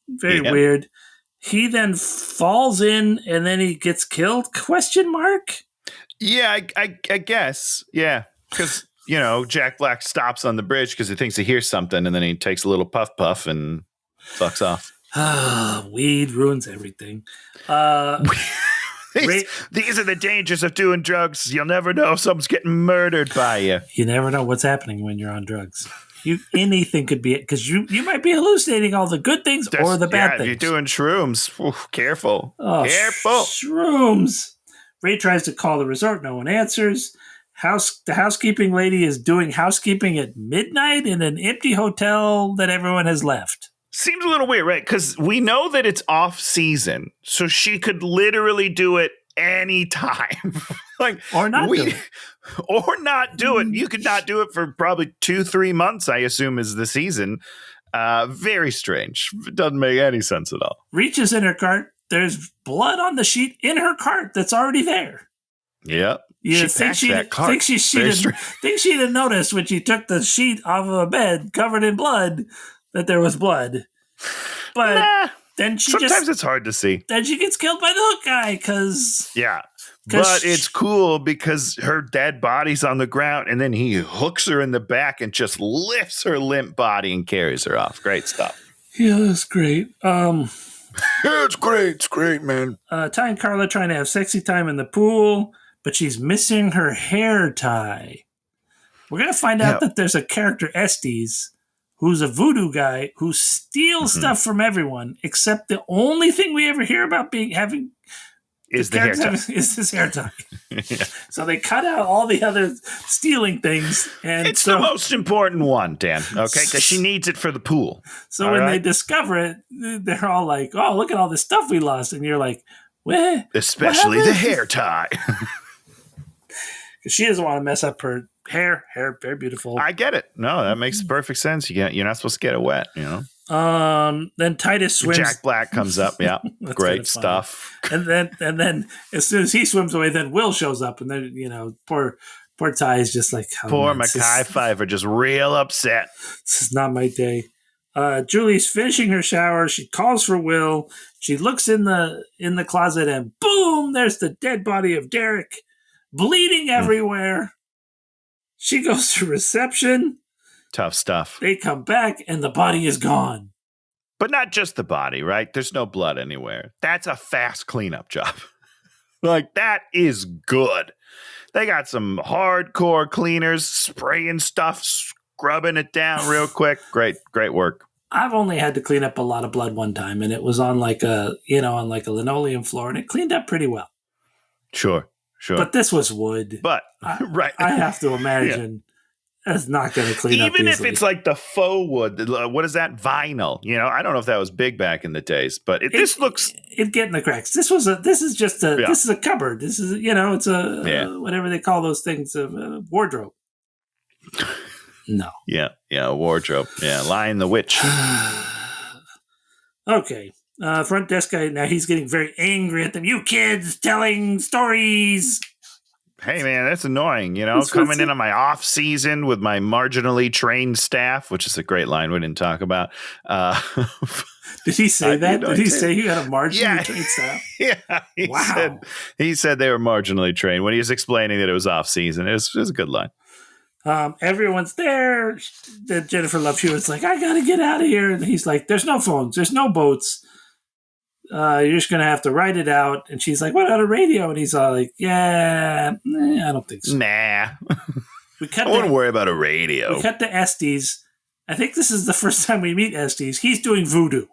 Very Yeah. weird. He then falls in and then he gets killed? Question mark. Yeah, I guess. Yeah, because Jack Black stops on the bridge because he thinks he hears something, and then he takes a little puff and fucks off. Weed ruins everything. These are the dangers of doing drugs. You'll never know if someone's getting murdered by you. You never know what's happening when you're on drugs. Anything could be it because you might be hallucinating all the good things or the bad If things. you're doing shrooms, careful. Oh, Careful. Shrooms. Ray tries to call the resort. No one answers. The housekeeping lady is doing housekeeping at midnight in an empty hotel that everyone has left. Seems a little weird, right? Because we know that it's off season, so she could literally do it anytime. Or not do it. Or not do it. You could not do it for probably 2-3 months, I assume, is the season. Very strange. It doesn't make any sense at all. Reaches in her cart. There's blood on the sheet in her cart that's already there. Yep. You She think packed that cart. think Very she'd have noticed when she took the sheet off of a bed covered in blood that there was blood. But Nah, then she sometimes it's hard to see. then she gets killed by the hook guy because Yeah. 'Cause But it's cool because her dead body's on the ground and then he hooks her in the back and just lifts her limp body and carries her off. Great stuff. yeah, that's great. It's great. It's great, man. Ty and Carla trying to have sexy time in the pool, but she's missing her hair tie. We're going to find out that there's a character, Estes, who's a voodoo guy who steals stuff from everyone, except the only thing we ever hear about having is the hair tie. Is this hair tie. Yeah. So they cut out all the other stealing things. And it's the most important one, Dan, okay? Because she needs it for the pool. So when they discover it, they're all like, oh, look at all this stuff we lost. And you're like, what? Especially the hair tie. Because she doesn't want to mess up her hair, very beautiful. I get it. No, that makes perfect sense. You're not supposed to get it wet, you know? Then Titus swims. Jack Black comes up. Yeah, great stuff. And then as soon as he swims away, then Will shows up, and then poor Ty is just like, poor Mekhi Phifer, just real upset. This is not my day. Julie's finishing her shower. She calls for Will. She looks in the closet, and boom! There's the dead body of Derek, bleeding everywhere. She goes to reception. Tough stuff. They come back, and the body is gone. But not just the body, right? There's no blood anywhere. That's a fast cleanup job. Like, that is good. They got some hardcore cleaners spraying stuff, scrubbing it down real quick. Great work. I've only had to clean up a lot of blood one time, and it was on like a linoleum floor, and it cleaned up pretty well. Sure. But this was wood. But right, I have to imagine that's not going to clean up even easily. if it's like the faux wood. What is that? Vinyl. I don't know if that was big back in the days, but this looks it getting the cracks. This is a cupboard. This is it's a whatever they call those things, a wardrobe. No. Yeah, wardrobe. Yeah, Lion the Witch. Okay. Front desk guy, now he's getting very angry at them. You kids telling stories. Hey, man, that's annoying. Coming in on my off season with my marginally trained staff, which is a great line we didn't talk about. Did he say that? Did he say you had a marginally trained staff? Yeah. He said they were marginally trained when he was explaining that it was off season. It was a good line. Everyone's there. Jennifer Love Hewitt's like, I got to get out of here. And he's like, there's no phones. There's no boats. You're just going to have to write it out. And she's like, what about a radio? And he's all like, I don't think so. Nah. I wouldn't worry about a radio. We cut to Estes. I think this is the first time we meet Estes. He's doing voodoo.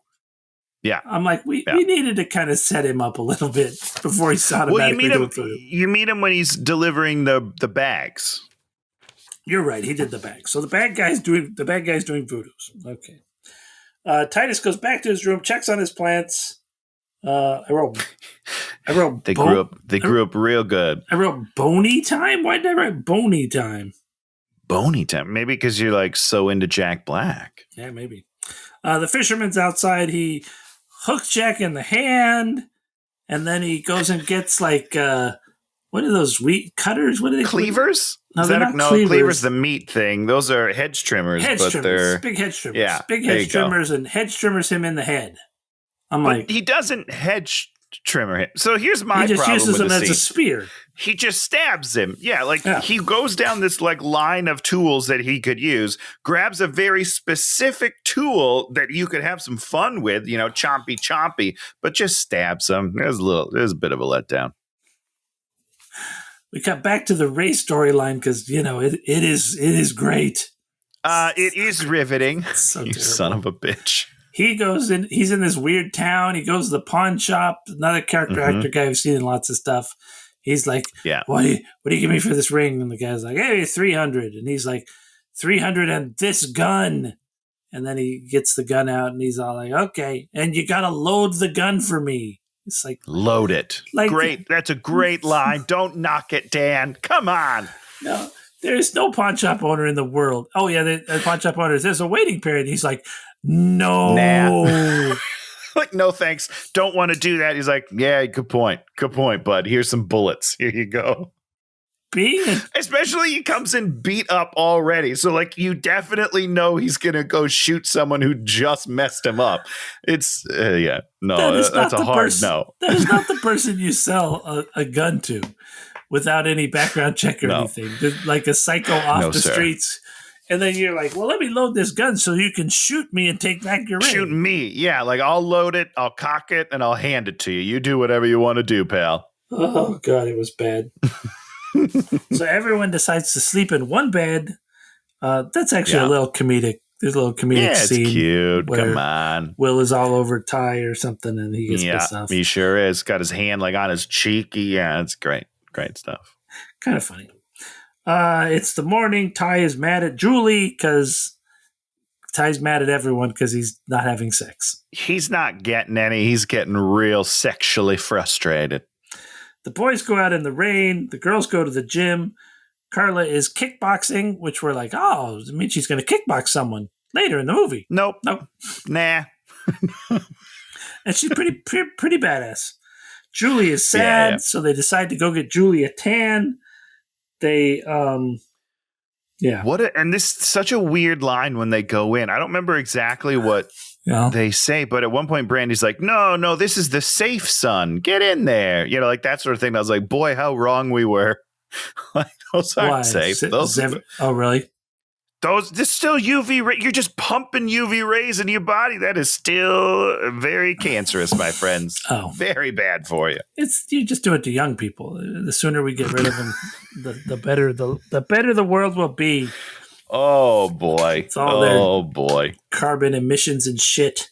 Yeah. I'm like, we needed to kind of set him up a little bit before he's automatically doing voodoo. You meet him when he's delivering the bags. You're right. He did the bag. So the bad guy's doing voodoos. Okay. Titus goes back to his room, checks on his plants. I wrote. They grew up real good. I wrote bony time. Why did I write bony time? Bony time. Maybe because you're like so into Jack Black. Yeah, maybe. The fisherman's outside. He hooks Jack in the hand, and then he goes and gets like what are those wheat cutters? What are they? Cleavers? No, they're not cleavers. Cleaver's the meat thing. Those are hedge trimmers. They're big hedge trimmers. Yeah, big hedge trimmers, and hedge trimmers him in the head. He doesn't hedge trimmer him. So here's my problem. He just uses him as a spear. He just stabs him. He goes down this like line of tools that he could use, grabs a very specific tool that you could have some fun with, chompy, but just stabs him. There's a bit of a letdown. We cut back to the Ray storyline because it is great. It is riveting. So you terrible. Son of a bitch. He goes in. He's in this weird town. He goes to the pawn shop. Another character actor guy we've seen in lots of stuff. He's like, what do you give me for this ring? And the guy's like, hey, 300. And he's like, 300 and this gun. And then he gets the gun out and he's all like, okay. And you got to load the gun for me. It's like, load it. Great. That's a great line. Don't knock it, Dan. Come on. No, there's no pawn shop owner in the world. Oh, yeah, the pawn shop owners. There's a waiting period. He's like, no. Nah. Like, no, thanks. Don't want to do that. He's like, yeah, good point. Good point, bud. Here's some bullets. Here you go. Especially he comes in beat up already. So, like, you definitely know he's going to go shoot someone who just messed him up. It's, no, that's a hard no. That is not the person you sell a gun to without any background check or anything. They're like a psycho off the streets. And then you're like, well, let me load this gun so you can shoot me and take back your ring. Shoot me. Yeah, like I'll load it, I'll cock it, and I'll hand it to you. You do whatever you want to do, pal. Oh, God, it was bad. So everyone decides to sleep in one bed. That's actually Yeah. a little comedic. There's a little comedic Yeah, it's scene. cute. where Come on. Will is all over Ty or something, and he gets Yeah, pissed off. he sure is. Got his hand like on his cheek. Yeah, it's great. Great stuff. Kind of funny. It's the morning. Ty is mad at Julie because Ty's mad at everyone because he's not having sex. He's not getting any. He's getting real sexually frustrated. The boys go out in the rain. The girls go to the gym. Carla is kickboxing, which we're like, oh, it means she's going to kickbox someone later in the movie. Nope. Nope. Nah. And she's pretty badass. Julie is sad, Yeah. so they decide to go get Julie a tan. They, yeah. And this is such a weird line when they go in. I don't remember exactly what Yeah. they say, but at one point Brandy's like, no, this is the safe son. Get in there. You know, like that sort of thing. And I was like, boy, how wrong we were. Like, those aren't safe. Oh, really? This is still UV ray. You're just pumping UV rays into your body. That is still very cancerous, my friends. Oh. Very bad for you. You just do it to young people. The sooner we get rid of them, the better the world will be. Oh boy. It's all there. Oh boy. Carbon emissions and shit.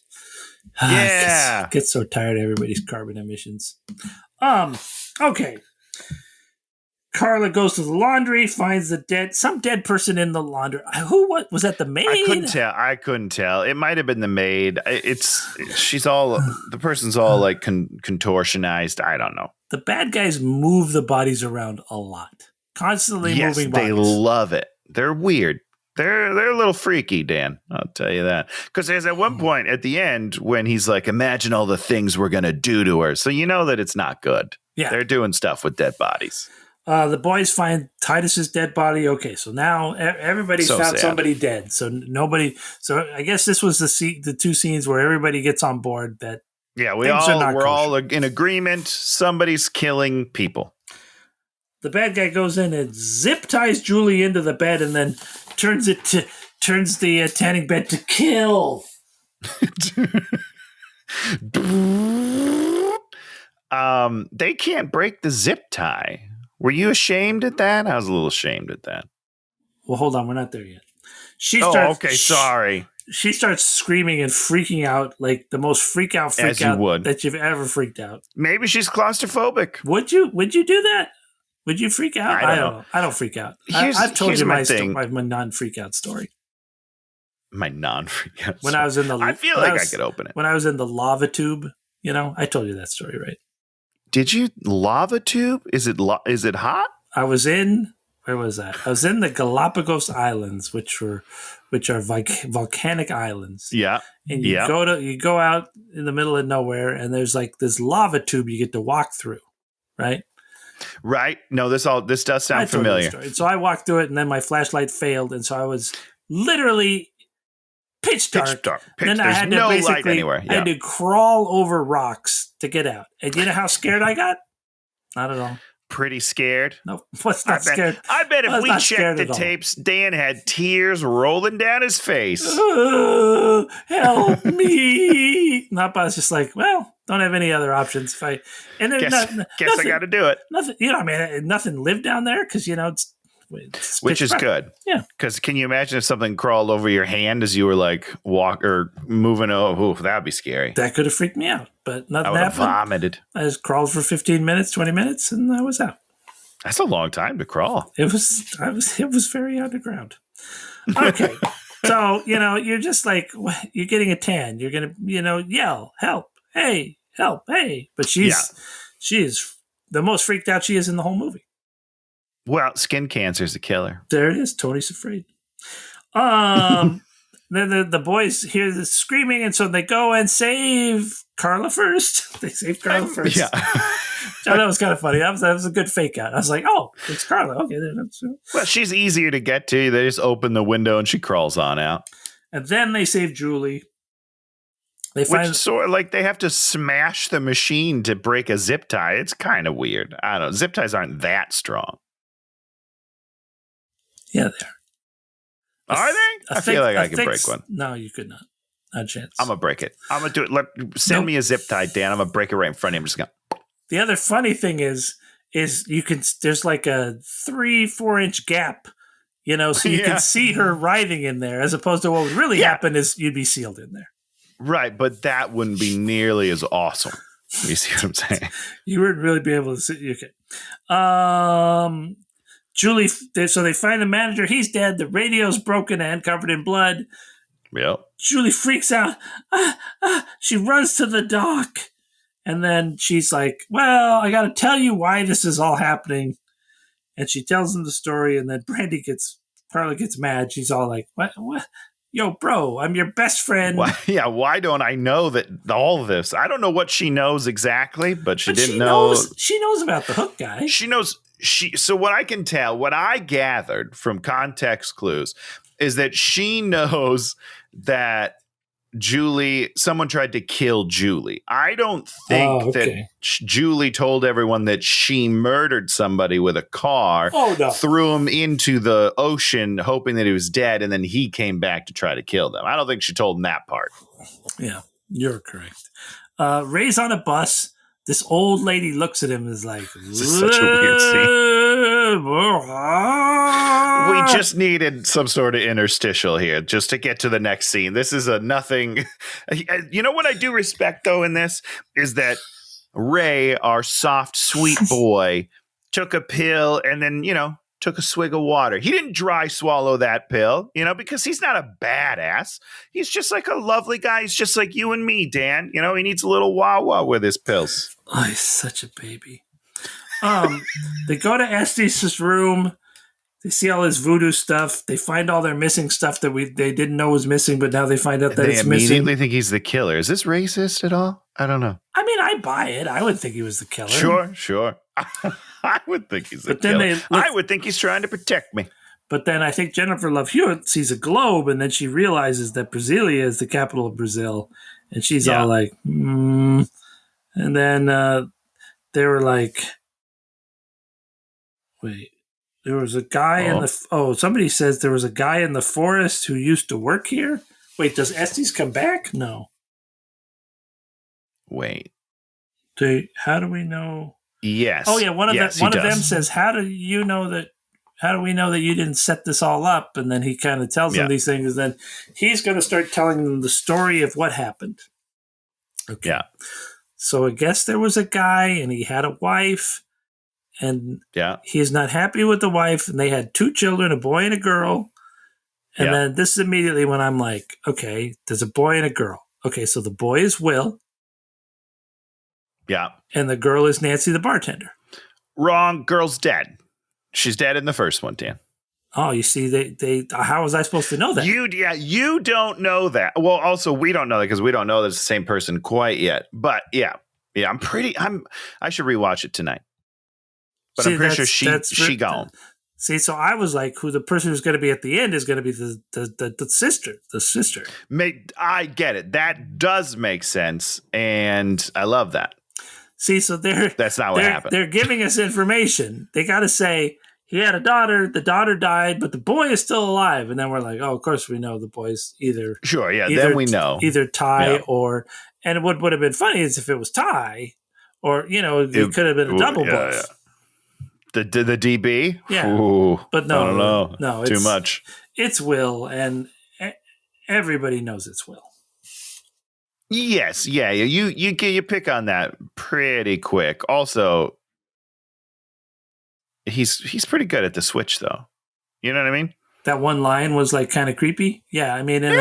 Yeah. Get so tired of everybody's carbon emissions. Okay. Carla goes to the laundry, finds some dead person in the laundry. What was that? The maid? I couldn't tell. It might have been the maid. The person's all like contortionized. I don't know. The bad guys move the bodies around a lot, constantly moving bodies. They love it. They're weird. They're a little freaky, Dan. I'll tell you that. Because there's at one point at the end when he's like, imagine all the things we're going to do to her. So you know that it's not good. Yeah. They're doing stuff with dead bodies. The boys find Titus's dead body. Okay, so now everybody's found somebody dead. So nobody. So I guess this was the two scenes where everybody gets on board that. Yeah, we're all in agreement. Somebody's killing people. The bad guy goes in and zip ties Julie into the bed and then turns the tanning bed to kill. They can't break the zip tie. Were you ashamed at that? I was a little ashamed at that. Well, hold on. We're not there yet. Sorry. She starts screaming and freaking out like the most freak out that you've ever freaked out. Maybe she's claustrophobic. Would you do that? Would you freak out? I don't know. I don't freak out. I've told you my non-freak out story. My non-freak out story. I feel like I could open it. When I was in the lava tube, I told you that story, right? Did you? Lava tube? Is it hot? I was in, where was that? I was in the Galapagos Islands, which are volcanic islands. Yeah. And you go out in the middle of nowhere and there's like this lava tube you get to walk through, right? Right. No, this does sound familiar. So I walked through it and then my flashlight failed. And so I was literally pitch dark. Then I had to light anywhere. Yeah. I had to crawl over rocks to get out. And you know how scared I got? Not at all. Pretty scared? No, was not scared. I bet if we checked the tapes, Dan had tears rolling down his face. Help me! But I was just like, well, don't have any other options. Guess I got to do it. Nothing. Nothing lived down there because it's which is good. Yeah. Because can you imagine if something crawled over your hand as you were like moving? Oh, that'd be scary. That could have freaked me out, but nothing I would have happened. vomited. I just crawled for 15 minutes, 20 minutes, and I was out. That's a long time to crawl. It was very underground. Okay. So, you're just like, you're getting a tan. You're going to, yell, help, hey, help, hey. But she is the most freaked out she is in the whole movie. Well, skin cancer is a killer. There it is. Tony's afraid. The boys hear the screaming, and so they go and save Carla first. They save Carla first. Yeah. So that was kind of funny. That was a good fake out. I was like, oh, it's Carla. Okay. Well, she's easier to get to. They just open the window and she crawls on out. And then they save Julie. Which sort of like they have to smash the machine to break a zip tie. It's kind of weird. I don't know. Zip ties aren't that strong. Yeah, they are. Are they? I feel like I could break one. No, you could not. Not a chance. I'm going to break it. I'm going to do it. Send me a zip tie, Dan. I'm going to break it right in front of him. I'm just going to. The other funny thing is you can, there's like a 3-4 inch gap, So you Yeah. can see her writhing in there, as opposed to what would really happen is you'd be sealed in there. Right, but that wouldn't be nearly as awesome. You see what I'm saying? You wouldn't really be able to see. Okay. Julie, so they find the manager. He's dead. The radio's broken and covered in blood. Yep. Julie freaks out. She runs to the dock. And then she's like, well, I got to tell you why this is all happening. And she tells him the story. And then Brandy Carla gets mad. She's all like, what? Yo, bro, I'm your best friend. Why don't I know that all this? I don't know what she knows exactly, but she didn't know. She knows about the Hook guy. She knows. So what I can tell, what I gathered from context clues is that she knows that someone tried to kill Julie. I don't think that Julie told everyone that she murdered somebody with a car, threw him into the ocean, hoping that he was dead, and then he came back to try to kill them. I don't think she told him that part. Yeah, you're correct. Ray's on a bus. This old lady looks at him and is like, this is such a weird scene. We just needed some sort of interstitial here just to get to the next scene. This is a nothing. You know what I do respect, though, in this is that Ray, our soft, sweet boy, took a pill and then, took a swig of water. He didn't dry swallow that pill, because he's not a badass. He's just like a lovely guy. He's just like you and me, Dan. He needs a little wah-wah with his pills. Oh, he's such a baby. They go to Estes' room. They see all his voodoo stuff. They find all their missing stuff that they didn't know was missing, but now they find out that it's missing. They immediately think he's the killer. Is this racist at all? I don't know. I mean, I buy it. I would think he was the killer. Sure. I would think he's the killer. I would think he's trying to protect me. But then I think Jennifer Love Hewitt sees a globe, and then she realizes that Brasilia is the capital of Brazil. And she's all like, And then they were like, wait. There was a guy in the... somebody says there was a guy in the forest who used to work here. Wait, does Estes come back? No. Wait. How do we know? Yes. Oh, yeah. One of them says, how do we know that you didn't set this all up? And then he kind of tells them these things. And then he's going to start telling them the story of what happened. Okay. Yeah. So I guess there was a guy and he had a wife. And he's not happy with the wife, and they had 2 children, a boy and a girl. And then this is immediately when I'm like, okay, there's a boy and a girl. Okay, so the boy is Will. Yeah. And the girl is Nancy the bartender. Wrong. Girl's dead. She's dead in the first one, Dan. Oh, you see, they how was I supposed to know that? You don't know that. Well, also, we don't know that because we don't know that it's the same person quite yet. But yeah, I should rewatch it tonight. But I'm pretty sure she gone. See, so I was like, who the person who's going to be at the end is going to be the sister. The sister. I get it. That does make sense, and I love that. See, so that's not what happened. They're giving us information. They got to say he had a daughter. The daughter died, but the boy is still alive. And then we're like, oh, of course we know the boy's either then we know either Ty or. And what would have been funny is if it was Ty, or it could have been a double buff. Yeah. The DB? Yeah. Ooh, but no. I don't know. No, too much. It's Will, and everybody knows it's Will. Yes. Yeah. You pick on that pretty quick. Also, he's pretty good at the switch, though. You know what I mean? That one line was like kind of creepy. Yeah, I mean, in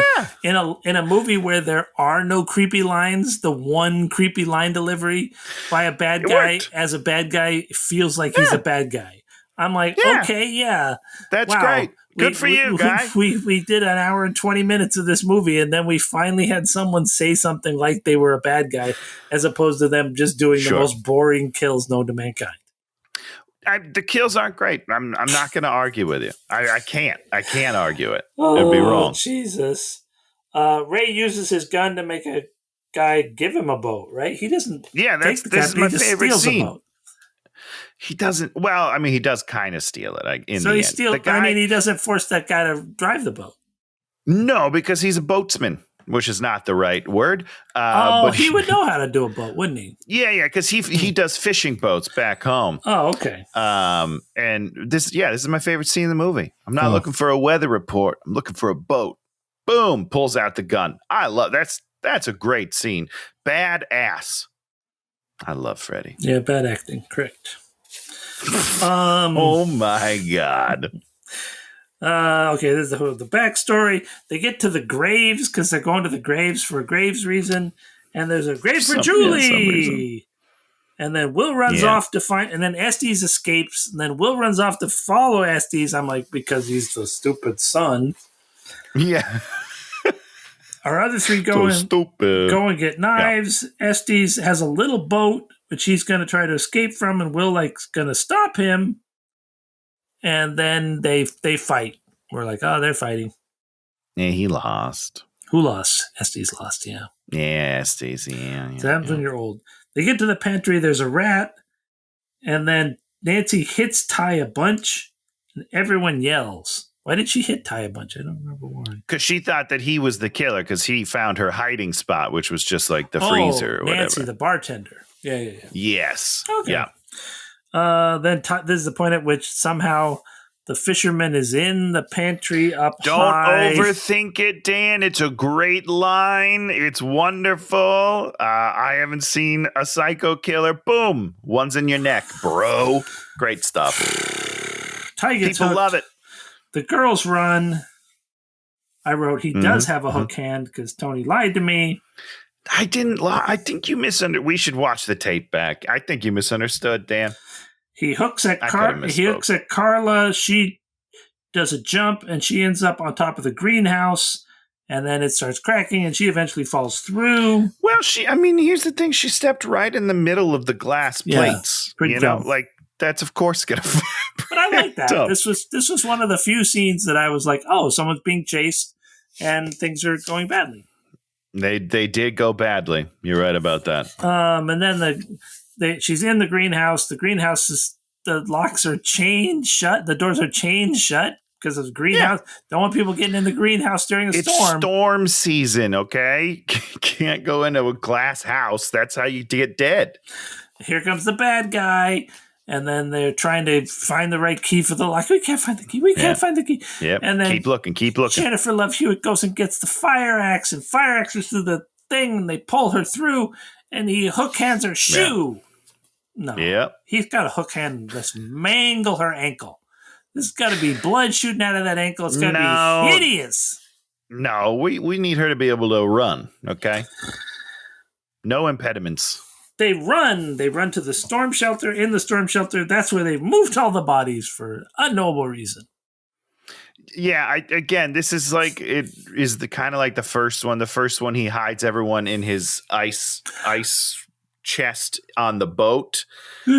a movie where there are no creepy lines, the one creepy line delivery by a bad guy as a bad guy feels like he's a bad guy. I'm like, okay, that's great. Good for you, guy. We did an hour and 20 minutes of this movie, and then we finally had someone say something like they were a bad guy, as opposed to them just doing the most boring kills known to mankind. The kills aren't great. I'm not going to argue with you. I can't argue it. It'd be wrong. Jesus. Ray uses his gun to make a guy give him a boat, right? He doesn't. Yeah, this is my favorite scene. He doesn't. Well, I mean, he does kind of steal it. He doesn't force that guy to drive the boat. No, because he's a boatsman. which is not the right word. But he would know how to do a boat, wouldn't he? Yeah, because he does fishing boats back home. Oh, okay. And this is my favorite scene in the movie. I'm not looking for a weather report. I'm looking for a boat. Boom, pulls out the gun. I love that's a great scene. Badass. I love Freddy. Yeah, bad acting. Correct. Oh my God. Okay, this is the backstory. They get to the graves because they're going to the graves for a graves reason. And there's a grave for Julie. And then Will runs off to find, and then Estes escapes. And then Will runs off to follow Estes. I'm like, because he's the stupid son. Yeah. Our other three go and get knives. Yeah. Estes has a little boat, which he's going to try to escape from, and Will going to stop him. And then they fight. We're like, oh, they're fighting. Yeah, he lost. Who lost? Estes lost, yeah. Yeah, Estes, yeah. So that happens when you're old. They get to the pantry, there's a rat, and then Nancy hits Ty a bunch, and everyone yells. Why did she hit Ty a bunch? I don't remember why. Because she thought that he was the killer because he found her hiding spot, which was just like the freezer or whatever. Nancy, the bartender. Yeah. Yes. Okay. Yeah. Then this is the point at which somehow the fisherman is in the pantry up Don't high. overthink it, Dan. It's a great line. It's wonderful. I haven't seen a psycho killer. Boom. One's in your neck, bro. Great stuff. Ty gets People hooked. love it. The girls run. I wrote, he does have a hook hand because Tony lied to me. I didn't lie. I think you misunderstood. We should watch the tape back. I think you misunderstood, Dan. He hooks at Carla. She does a jump and she ends up on top of the greenhouse. And then it starts cracking and she eventually falls through. Well, here's the thing. She stepped right in the middle of the glass plates. Pretty dumb. That's of course going to. But I like that. This was one of the few scenes that I was like, oh, someone's being chased and things are going badly. They did go badly. You're right about that. And then she's in the greenhouse. The greenhouse the locks are chained shut. The doors are chained shut because of the greenhouse. Don't want people getting in the greenhouse during a storm. It's storm season, okay? Can't go into a glass house. That's how you get dead. Here comes the bad guy. And then they're trying to find the right key for the lock. We can't find the key. Find the key. Yep. And then keep looking. Jennifer Love Hewitt goes and gets the fire axe and fire axes through the thing. And they pull her through. And he hook hands her shoe. Yeah. No. Yep. He's got a hook hand and just mangle her ankle. There's got to be blood shooting out of that ankle. It's got to be hideous. No, we need her to be able to run. Okay. No impediments. They run to the storm shelter. In the storm shelter, that's where they've moved all the bodies for a noble reason. Yeah, this is like it is the kind of like the first one. The first one, he hides everyone in his ice chest on the boat.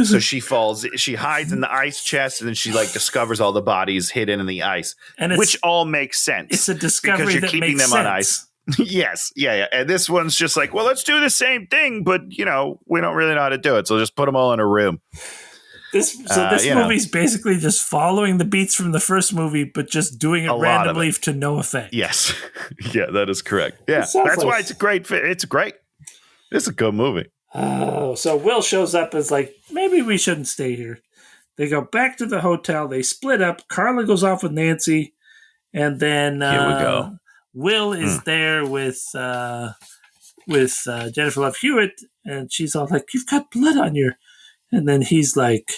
So she hides in the ice chest, and then she discovers all the bodies hidden in the ice, which all makes sense. It's a discovery because you're that keeping makes them sense. on ice. Yes, yeah. And this one's just like, well, let's do the same thing, but we don't really know how to do it, so just put them all in a room. This movie's basically just following the beats from the first movie, but just doing it randomly to no effect. Yes, yeah, that is correct. Yeah, that's why it's a great fit. It's great. It's a good movie. Oh, so Will shows up as like, maybe we shouldn't stay here. They go back to the hotel. They split up. Carla goes off with Nancy, and then here we go. Will is there with Jennifer Love Hewitt, and she's all like, "You've got blood on your," and then he's like,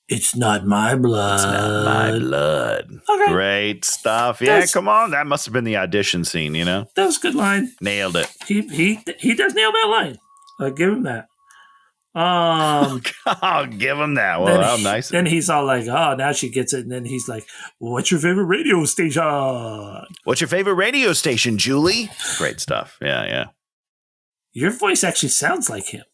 "It's not my blood. It's not my blood." Okay. Great stuff. Yeah, come on. That must have been the audition scene. That was a good line. Nailed it. He does nail that line. I'll give him that. I'll give him that. Well, how nice. Then he's all like, "Oh, now she gets it." And then he's like, "What's your favorite radio station? What's your favorite radio station, Julie?" Great stuff. Yeah. Your voice actually sounds like him.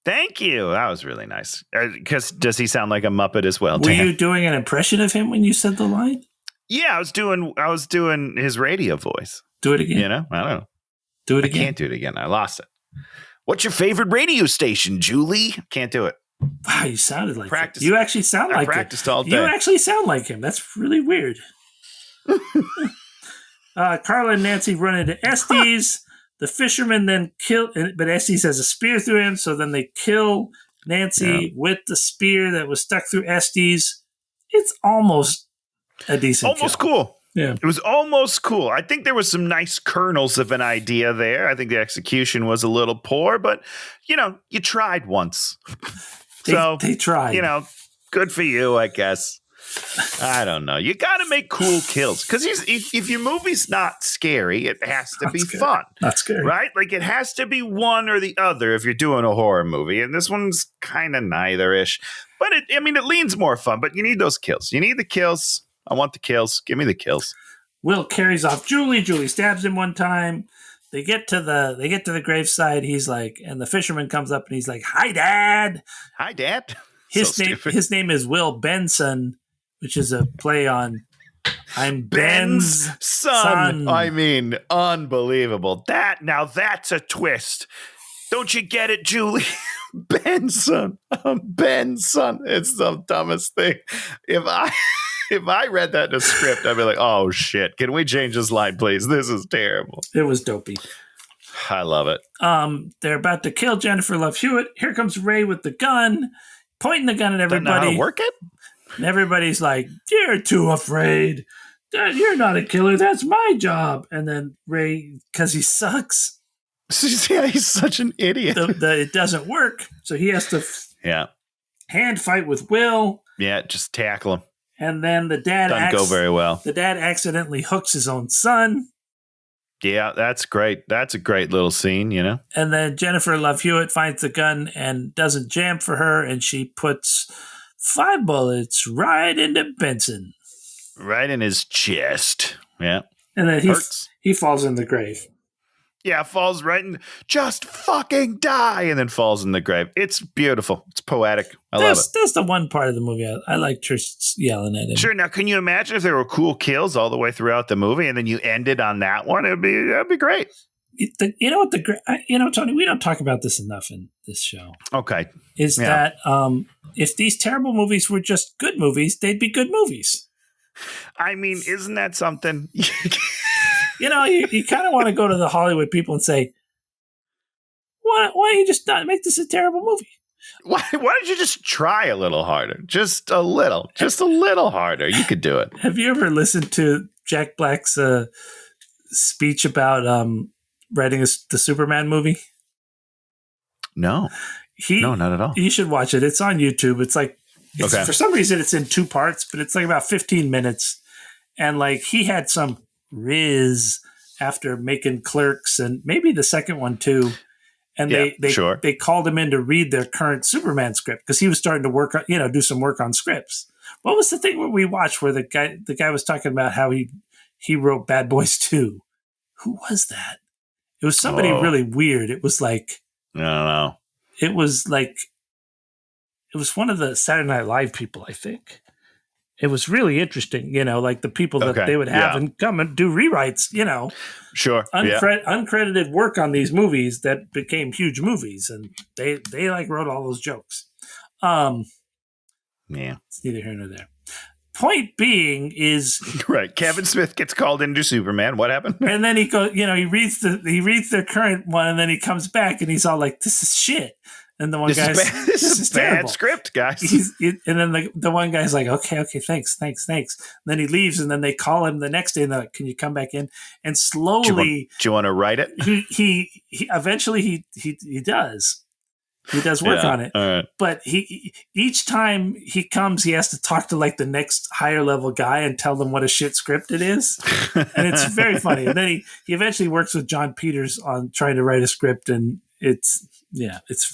Thank you. That was really nice. Because does he sound like a Muppet as well? Were you doing an impression of him when you said the line? Yeah, I was doing his radio voice. Do it again. I don't know. Do it again. I can't do it again. I lost it. What's your favorite radio station, Julie? Can't do it. Wow, you sounded like him. You actually sound like him. I practiced all day. You actually sound like him. That's really weird. Carla and Nancy run into Estes. The fisherman then but Estes has a spear through him, so then they kill Nancy with the spear that was stuck through Estes. It's almost a decent Almost kill. cool. Yeah. It was almost cool. I think there was some nice kernels of an idea there. I think the execution was a little poor, but, you tried once. They tried. Good for you, I guess. I don't know. You got to make cool kills because if your movie's not scary, it has to be fun. Not scary. Right? Like it has to be one or the other if you're doing a horror movie. And this one's kind of neither-ish. But it leans more fun, but you need those kills. You need the kills. I want the kills. Give me the kills. Will carries off Julie. Julie stabs him one time. They get to the graveside. He's like, and the fisherman comes up and he's like, "Hi, Dad." Hi, Dad. His name is Will Benson, which is a play on I'm Ben's son. I mean, unbelievable. That's a twist. Don't you get it, Julie? Ben's son. Ben's son. It's the dumbest thing. If I read that in a script, I'd be like, oh shit. Can we change this line, please? This is terrible. It was dopey. I love it. They're about to kill Jennifer Love Hewitt. Here comes Ray with the gun, pointing the gun at everybody. Don't know how to work it? And everybody's like, "You're too afraid. You're not a killer. That's my job." And then Ray, because he sucks. Yeah, he's such an idiot. It doesn't work. So he has to hand fight with Will. Yeah, just tackle him. And then the dad doesn't go very well. The dad accidentally hooks his own son. Yeah, that's great. That's a great little scene, And then Jennifer Love Hewitt finds the gun and doesn't jam for her, and she puts 5 bullets right into Benson. Right in his chest. Yeah. And then he falls in the grave. Yeah, falls right in. Just fucking die, and then falls in the grave. It's beautiful. It's poetic. I love it. That's the one part of the movie I liked her yelling at him. Sure. Now, can you imagine if there were cool kills all the way throughout the movie, and then you ended on that one? That'd be great. Tony, we don't talk about this enough in this show. Okay. That if these terrible movies were just good movies, they'd be good movies. I mean, isn't that something? You kind of want to go to the Hollywood people and say, why don't you just not make this a terrible movie? Why don't you just try a little harder? Just a little harder. You could do it. Have you ever listened to Jack Black's speech about writing the Superman movie? No. No, not at all. You should watch it. It's on YouTube. It's like, for some reason, it's in 2 parts, but it's like about 15 minutes. And like he had some riz after making Clerks and maybe the second one too. And they called him in to read their current Superman script because he was starting to work on, do some work on scripts. What was the thing where we watched where the guy was talking about how he wrote Bad Boys 2? Who was that? It was somebody really weird. It was like, I don't know. It was one of the Saturday Night Live people, I think. It was really interesting, like the people that they would have and come and do rewrites, Sure. Uncredited work on these movies that became huge movies. And they like wrote all those jokes. It's neither here nor there. Point being is right. Kevin Smith gets called into Superman. What happened? And then he goes, he reads the current one, and then he comes back and he's all like, "This is shit." And the one guy's, "This is bad script, guys." And then the one guy's like, "Okay, thanks." And then he leaves, and then they call him the next day, and they're like, "Can you come back in?" And slowly, do you want to write it? He eventually he does. He does work on it, right. But each time he comes, he has to talk to like the next higher level guy and tell them what a shit script it is, and it's very funny. And then he eventually works with John Peters on trying to write a script, and it's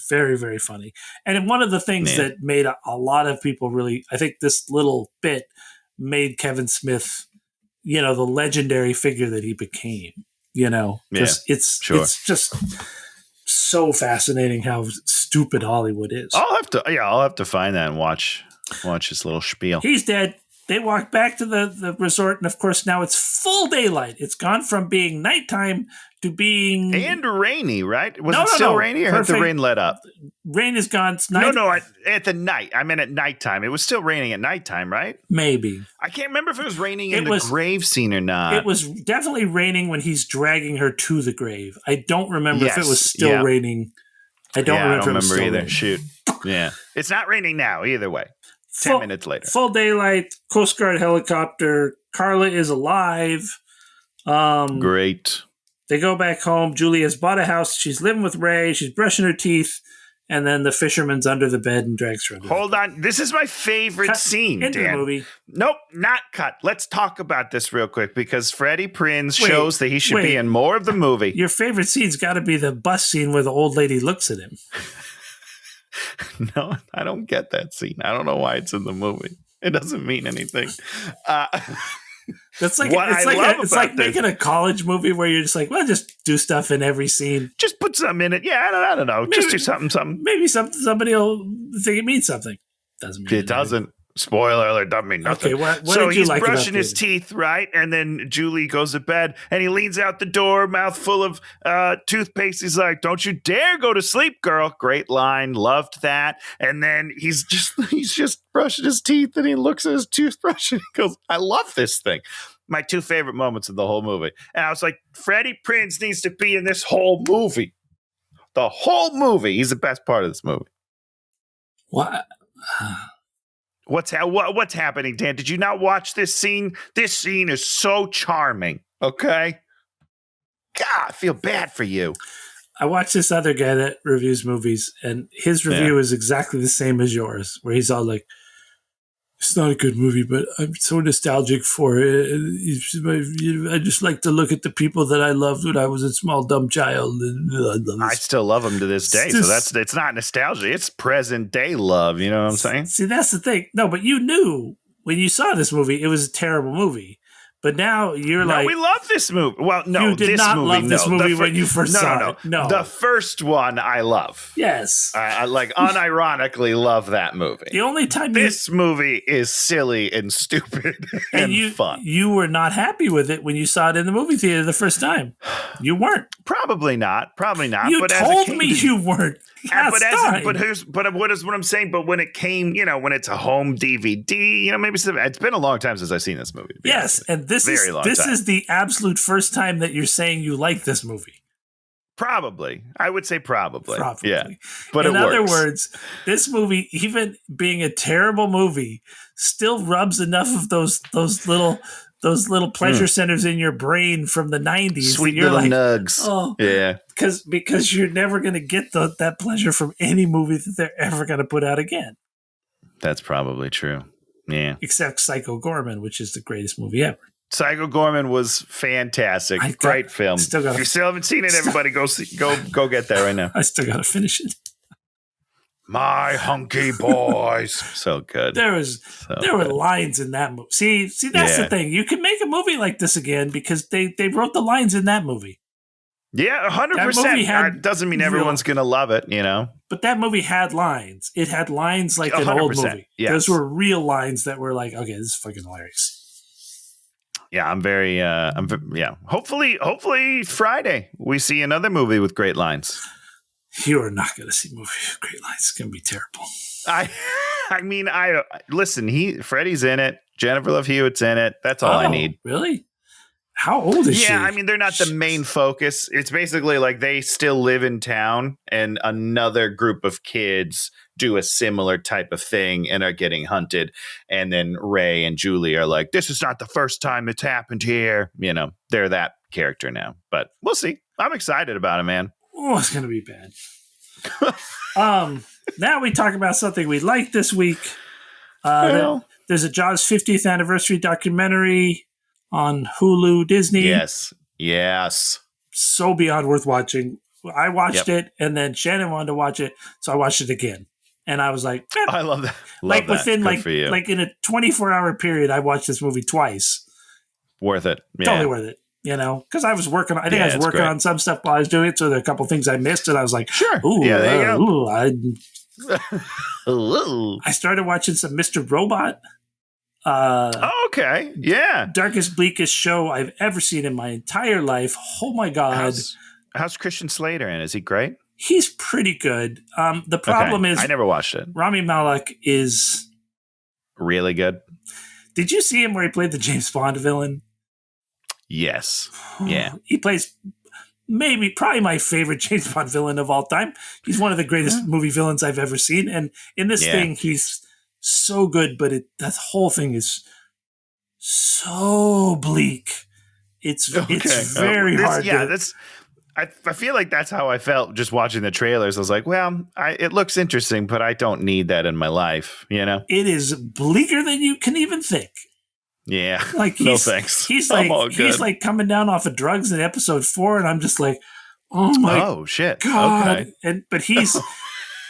very, very funny. And one of the things that made a lot of people really, I think this little bit made Kevin Smith, the legendary figure that he became. Because it's just so fascinating how stupid Hollywood is. I'll have to find that and watch his little spiel. He's dead. they walk back to the resort, and of course now it's full daylight. It's gone from being nighttime to being And rainy, right? Was No, it no, still no. rainy or had the Perfect. rain let up? rain is gone. It's night. No, at the night. I meant at nighttime. It was still raining at nighttime, right? Maybe I can't remember if it was raining in It the was- grave scene or not. it was definitely raining when he's dragging her to the grave. I don't remember if it Yes, was still yeah. raining. I don't remember. I if don't it was remember still either. raining. Shoot. Yeah. It's not raining now, either way. 10 Full- minutes later. Full daylight. Coast Guard helicopter. Carla is alive. Great. They go back home. Julie has bought a house. She's living with Ray. She's brushing her teeth. And then the fisherman's under the bed and drags her under Hold on. This is my favorite Cut scene, into the Dan. movie. Nope, not cut. Let's talk about this real quick because Freddie Prinze Wait, shows that he should be wait. in more of the movie. Your favorite scene's got to be the bus scene where the old lady looks at him. No, I don't get that scene. I don't know why it's in the movie. It doesn't mean anything. That's like What it's I like love it's about like making a college movie where you're just like, well, just do stuff in every scene. Just put something in it. Yeah, I don't know. Just Maybe- do something. Maybe somebody will think it means something. Doesn't mean It anything. doesn't. Spoiler alert, doesn't mean nothing. Okay, what So did you he's like about brushing his the- teeth, right? And then Julie goes to bed and he leans out the door, mouth full of toothpaste. He's like, "Don't you dare go to sleep, girl." Great line. Loved that. And then he's just brushing his teeth and he looks at his toothbrush and he goes, "I love this thing." My two favorite moments of the whole movie. And I was like, Freddie Prinze needs to be in this whole movie. The whole movie. He's the best part of this movie. What? What's happening, Dan? Did you not watch this scene? This scene is so charming. Okay. God, I feel bad for you. I watched this other guy that reviews movies, and his review is exactly the same as yours, where he's all like, "It's not a good movie, but I'm so nostalgic for it. I just like to look at the people that I loved when I was a small dumb child." And I love I this. still love him to this day. So it's not nostalgia. It's present day love. You know what I'm saying? See, that's the thing. No, but you knew when you saw this movie, it was a terrible movie. But now you're No, like, we love this movie. Well, no, you did this not movie, love this no. movie The when you first saw it. No. The first one I love. yes. I like unironically love that movie. The only time This movie is silly and stupid and you fun. you were not happy with it when you saw it in the movie theater the first time. You weren't. Probably not. You but as it told came me to- you weren't. Last time. But what is what I'm saying? But when it came, when it's a home DVD, maybe it's been a long time since I've seen this movie. to be Yes, honest. and this Very long is time. the absolute first time that you're saying you like this movie. Probably. I would say probably. Probably. Yeah. But in it other works. words, this movie, even being a terrible movie, still rubs enough of those little pleasure centers in your brain from the 90s. Hmm. Sweet that you're little like, nugs. oh, Yeah. because you're never going to get that pleasure from any movie that they're ever going to put out again, That's probably true. Yeah. except Psycho Gorman, which is the greatest movie ever. Psycho Gorman was fantastic. I got- Great film. still gotta- if you still haven't seen it, everybody go get that right now. I still got to finish it. My hunky boys. So good. There were lines in that movie. See, that's the Yeah. thing. You can make a movie like this again because they wrote the lines in that movie. Yeah, That movie 100%. had Doesn't mean everyone's going to love it, But that movie had lines. It had lines like an old 100%, movie. yes. Those were real lines that were like, okay, this is fucking hilarious. Yeah, Hopefully Friday we see another movie with great lines. You are not going to see a movie with great lines. It's going to be terrible. Listen, Freddie's in it. Jennifer Love Hewitt's in it. That's all I need. Really? How old is she? Yeah, I mean, they're not the main focus. It's basically like they still live in town and another group of kids do a similar type of thing and are getting hunted. And then Ray and Julie are like, this is not the first time it's happened here. They're that character now. But we'll see. I'm excited about it, man. Oh, it's going to be bad. Now we talk about something we liked this week. There's a Jaws 50th anniversary documentary on Hulu Disney. Yes. So beyond worth watching. I watched it, and then Shannon wanted to watch it, so I watched it again. And I was like, I love that. within Good for you. like in a 24-hour period, I watched this movie twice. Worth it. Yeah. Totally worth it. Because I was working. I think Yeah, I was it's working great. on some stuff while I was doing it, so there are a couple things I missed, and I was like, Sure. "Ooh, Yeah, there you go. I started watching some Mr. Robot. Oh, okay. Yeah. Darkest, bleakest show I've ever seen in my entire life. Oh my God. How's Christian Slater in? Is he great? He's pretty good. The problem is I never watched it. Rami Malek is Really good? Did you see him where he played the James Bond villain? Yes. Yeah. He plays probably my favorite James Bond villain of all time. He's one of the greatest movie villains I've ever seen. And in this thing, he's so good, but that whole thing is so bleak. It's very hard. Yeah, I feel like that's how I felt just watching the trailers. I was like, well, it looks interesting, but I don't need that in my life, you know? It is bleaker than you can even think. Yeah. Like no thanks. He's like coming down off of drugs in episode 4, and I'm just like, oh shit. God. Okay. But he's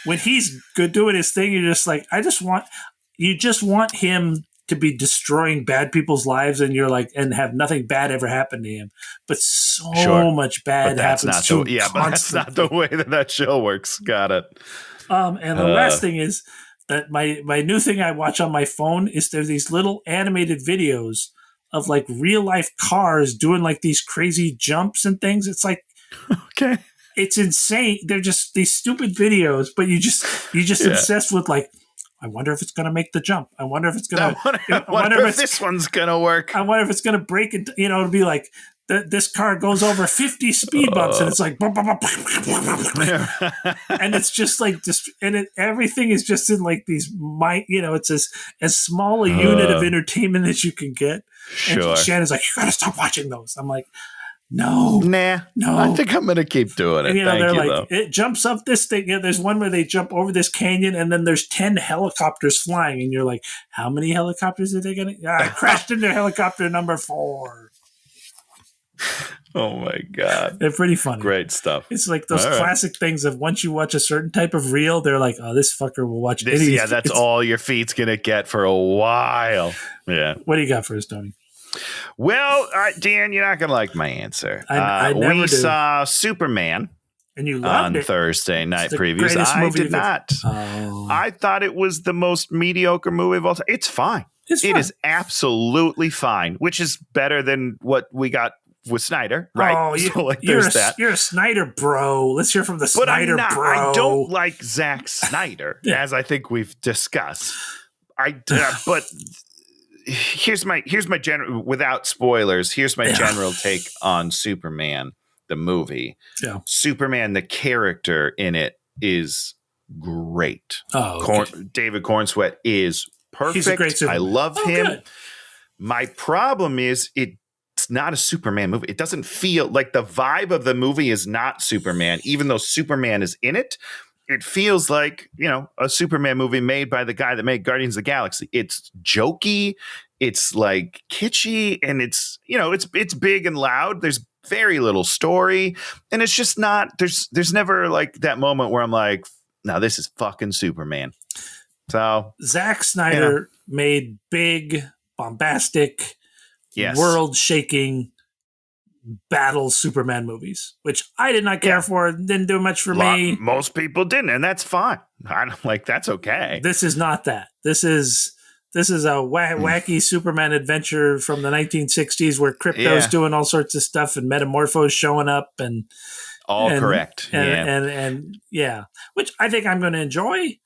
when he's good doing his thing, you're just like, you just want him to be destroying bad people's lives, and you're like, and have nothing bad ever happen to him. But so much bad happens to him. But that's not the way that show works. Got it. And the last thing is that my new thing I watch on my phone is there's these little animated videos of like real life cars doing like these crazy jumps and things. It's like, okay, it's insane. They're just these stupid videos, but you just obsessed with like, I wonder if it's going to make the jump. I wonder if it's going to. I wonder if this one's going to work. I wonder if it's going to break it. You know, it'll be like this car goes over 50 speed bumps, and it's like, and it's just like, everything is just in like these, it's as small a unit of entertainment as you can get. Sure. And Shannon's like, you got to stop watching those. I'm like, no. I think I'm going to keep doing it. And, Thank they're you, like, though. it jumps up this thing. There's one where they jump over this canyon, and then there's 10 helicopters flying, and you're like, how many helicopters are they going to? I crashed into helicopter number 4. Oh my God. They're pretty funny. Great stuff. It's like those classic things of once you watch a certain type of reel, they're like, oh, this fucker will watch this. Yeah, that's all your feet's going to get for a while. Yeah. What do you got for us, Tony? Well, Dan, you're not going to like my answer. I never we do. saw Superman and you loved on it. Thursday night previews. I did not. I thought it was the most mediocre movie of all time. It's fine. It is absolutely fine, which is better than what we got with Snyder, right? Oh, you're a Snyder bro. Let's hear from the Snyder bro. I don't like Zack Snyder, as I think we've discussed. But here's my general, without spoilers, here's my general take on Superman, the movie. Yeah. Superman, the character in it is great. Oh, David Cornsweet is perfect. He's a great Superman. I love him. Good. My problem is it's not a Superman movie. It doesn't feel like the vibe of the movie is not Superman, even though Superman is in it. It feels like, a Superman movie made by the guy that made Guardians of the Galaxy. It's jokey, it's like kitschy, and it's big and loud. There's very little story, and it's just not. There's never like that moment where I'm like, now this is fucking Superman. So Zack Snyder made big, bombastic, world-shaking battle Superman movies, which I did not care for. Didn't do much for me. Most people didn't, and that's fine. That's okay. This is not that. This is a wacky Superman adventure from the 1960s where Krypto's doing all sorts of stuff and Metamorpho's showing up and correct. And which I think I'm going to enjoy.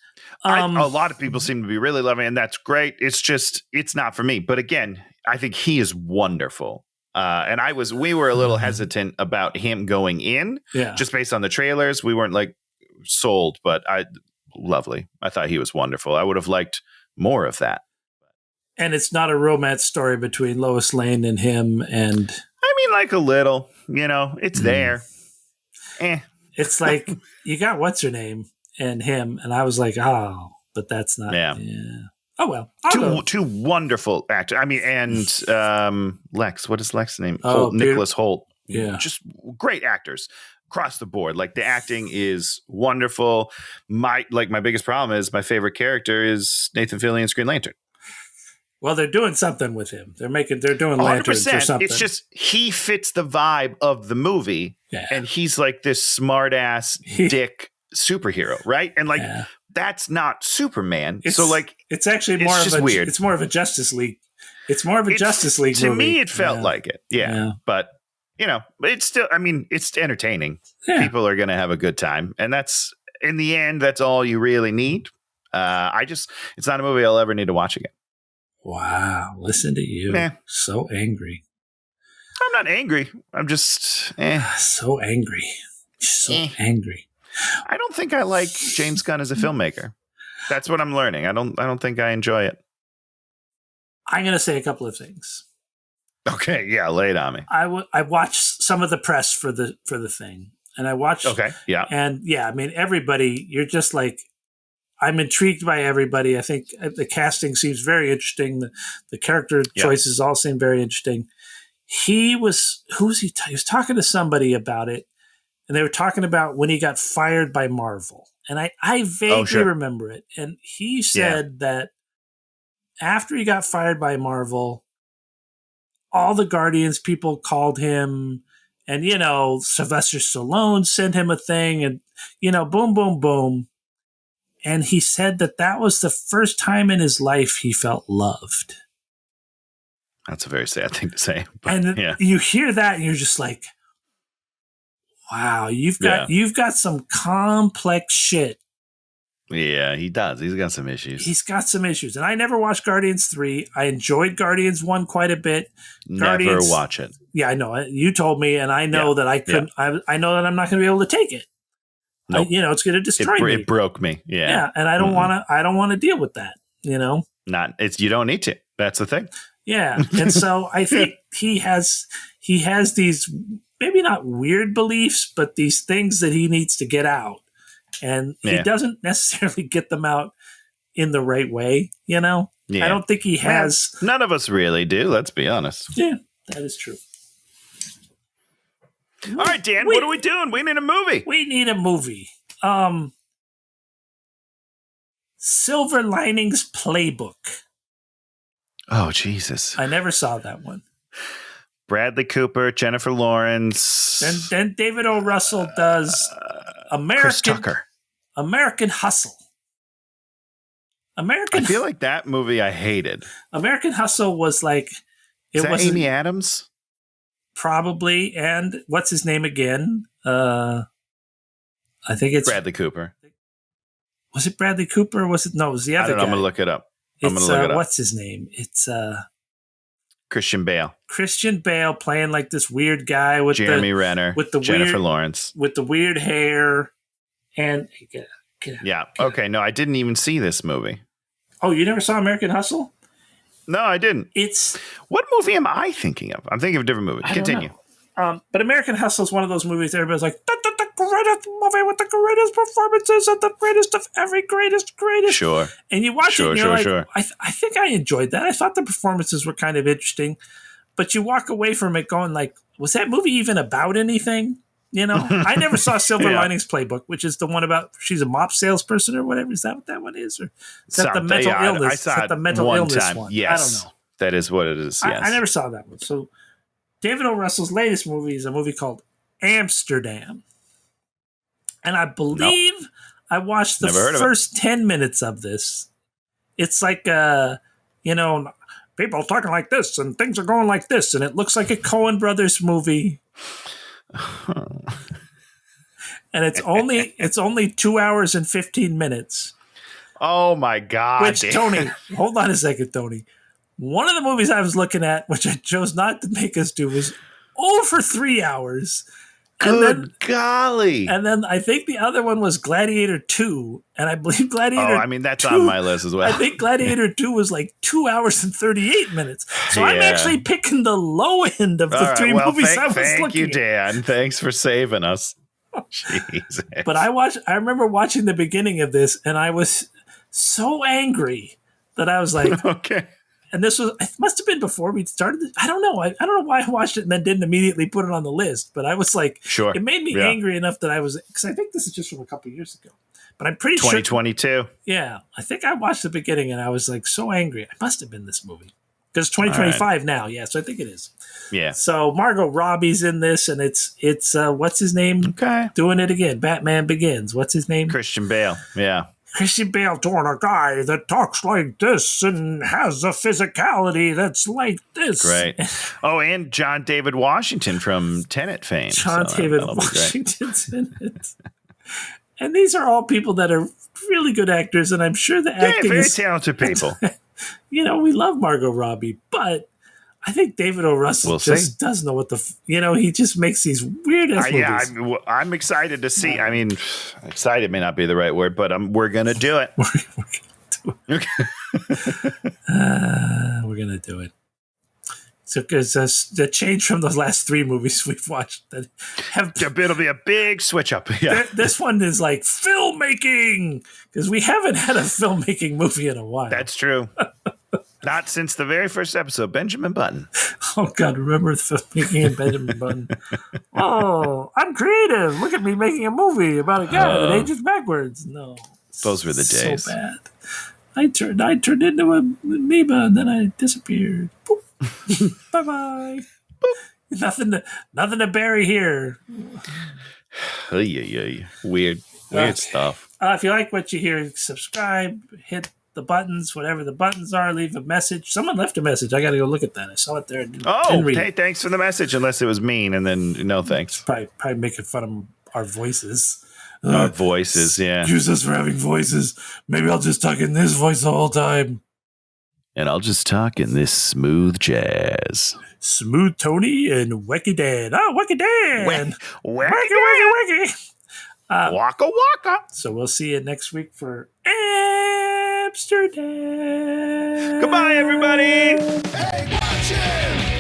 A lot of people seem to be really loving it, and that's great. It's not for me. But again, I think he is wonderful. And we were a little hesitant about him going in, just based on the trailers. We weren't like sold, but lovely. I thought he was wonderful. I would have liked more of that. And it's not a romance story between Lois Lane and him. And I mean, like a little, it's there. It's like you got what's her name and him, and I was like, oh, but that's not. Yeah. Oh well, two wonderful actors. I mean, and Lex. What is Lex's name? Oh, Nicholas Hoult. Yeah, just great actors across the board. Like the acting is wonderful. My biggest problem is my favorite character is Nathan Fillion's Green Lantern. Well, they're doing something with him. They're doing lanterns or something. It's just he fits the vibe of the movie, and he's like this smart ass dick superhero, right? And that's not Superman. It's actually more of a Justice League It's more of a Justice League to movie. me, it felt Yeah. like it. Yeah. Yeah. But, it's still, I mean, it's entertaining. Yeah. People are going to have a good time. And that's, in the end, that's all you really need. It's not a movie I'll ever need to watch again. Wow. Listen to you. Nah. So angry. I'm not angry. I'm just, So angry. So angry. I don't think I like James Gunn as a filmmaker. That's what I'm learning. I don't think I enjoy it. I'm going to say a couple of things. Okay, yeah, lay it on me. I watched some of the press for the thing, and I watched. Okay, yeah. And yeah, I mean, everybody, you're just like, I'm intrigued by everybody. I think the casting seems very interesting. The character choices all seem very interesting. He was talking to somebody about it, and they were talking about when he got fired by Marvel. And I vaguely remember it. And he said that after he got fired by Marvel, all the Guardians people called him, and, Sylvester Stallone sent him a thing, and, boom, boom, boom. And he said that was the first time in his life he felt loved. That's a very sad thing to say. But, and you hear that, and you're just like, wow, you've got some complex shit. Yeah, he does. He's got some issues. He's got some issues. And I never watched Guardians 3. I enjoyed Guardians 1 quite a bit. Never watch it. Yeah, I know. You told me, and I know that I couldn't. Yeah. I know that I'm not going to be able to take it. Nope. It's going to destroy me. It broke me. Yeah. Yeah, and I don't want to. I don't want to deal with that. You don't need to. That's the thing. Yeah, and so I think he has these maybe not weird beliefs, but these things that he needs to get out. And he doesn't necessarily get them out in the right way, Yeah. I don't think he has. Well, none of us really do, let's be honest. Yeah, that is true. All right, Dan, what are we doing? We need a movie. We need a movie. Silver Linings Playbook. Oh, Jesus. I never saw that one. Bradley Cooper, Jennifer Lawrence. Then David O. Russell does Chris Tucker. American Hustle. I feel like that movie I hated. American Hustle was like... Is that Amy Adams? Probably. And what's his name again? I think it's... Bradley Cooper. Was it Bradley Cooper? Or was it... No, it was the other guy. I'm going to look it up. What's his name? It's... Christian Bale. Christian Bale playing like this weird guy with Jeremy Renner, with the Jennifer weird, Lawrence with the weird hair, and okay. No, I didn't even see this movie. Oh, you never saw American Hustle? No, I didn't. What movie am I thinking of? I'm thinking of a different movie. Continue. But American Hustle is one of those movies everybody's like, the greatest movie with the greatest performances and the greatest of every greatest. Sure. And you watch it and you're like, I think I enjoyed that. I thought the performances were kind of interesting. But you walk away from it going like, was that movie even about anything? I never saw Silver Linings Playbook, which is the one about she's a mop salesperson or whatever. Is that what that one is? Or is that the mental illness? I saw is that the mental illness one? Yes. I don't know. That is what it is. Yes. I never saw that one. So David O. Russell's latest movie is a movie called Amsterdam. And I believe I watched the first 10 minutes of this. It's like, people talking like this and things are going like this. And it looks like a Coen Brothers movie. And it's only 2 hours and 15 minutes. Oh, my God. Which, Tony, hold on a second, Tony. One of the movies I was looking at, which I chose not to make us do, was over 3 hours. Good golly. And then I think the other one was Gladiator 2. And I believe Gladiator that's 2, on my list as well. I think Gladiator 2 was like 2 hours and 38 minutes. So I'm actually picking the low end of the three movies I was looking at. Thank you, Dan. Thanks for saving us. Jesus. But I remember watching the beginning of this, and I was so angry that I was like, okay. And it must have been before we started. I don't know. I don't know why I watched it and then didn't immediately put it on the list. But I was like, sure. It made me angry enough that I was, because I think this is just from a couple of years ago. But I'm pretty 2022. sure. 2022. Yeah. I think I watched the beginning and I was like so angry. It must have been this movie. Because it's 2025 now. Yeah. So I think it is. Yeah. So Margot Robbie's in this, and it's what's his name? Okay. Doing it again. Batman Begins. What's his name? Christian Bale. Yeah. Christian Bale doing a guy that talks like this and has a physicality that's like this. Great. Oh, and John David Washington from Tenet fame. John So David that'll be great. Washington's in it. And these are all people that are really good actors, and I'm sure the Yeah, acting very is, talented people. you know, we love Margot Robbie, but I think David O. Russell We'll just see. doesn't know what he just makes these weird ass movies. Yeah, I'm excited to see. I mean, excited may not be the right word, but we're going to do it. We're gonna do it. So, because the change from the last 3 movies we've watched that have It'll be a big switch up. Yeah. this one is like filmmaking, because we haven't had a filmmaking movie in a while. That's true. Not since the very first episode, Benjamin Button. Oh God, remember filmmaking and Benjamin Button? Oh, I'm creative. Look at me making a movie about a guy that ages backwards. No, Those were the days. So bad. I turned into a amoeba and then I disappeared. Bye bye. Nothing to bury here. Weird stuff. If you like what you hear, subscribe, hit the buttons, whatever the buttons are, leave a message. Someone left a message. I got to go look at that. I saw it there. Oh, hey, thanks for the message. Unless it was mean, and then no thanks. Probably making fun of our voices. Our voices, yeah. Excuse us for having voices. Maybe I'll just talk in this voice the whole time. And I'll just talk in this smooth jazz. Smooth Tony and Wacky Dan. Oh, Wacky Dan. Wacky. Waka waka. So we'll see you next week for Amsterdam. Goodbye, everybody. Hey, watch it!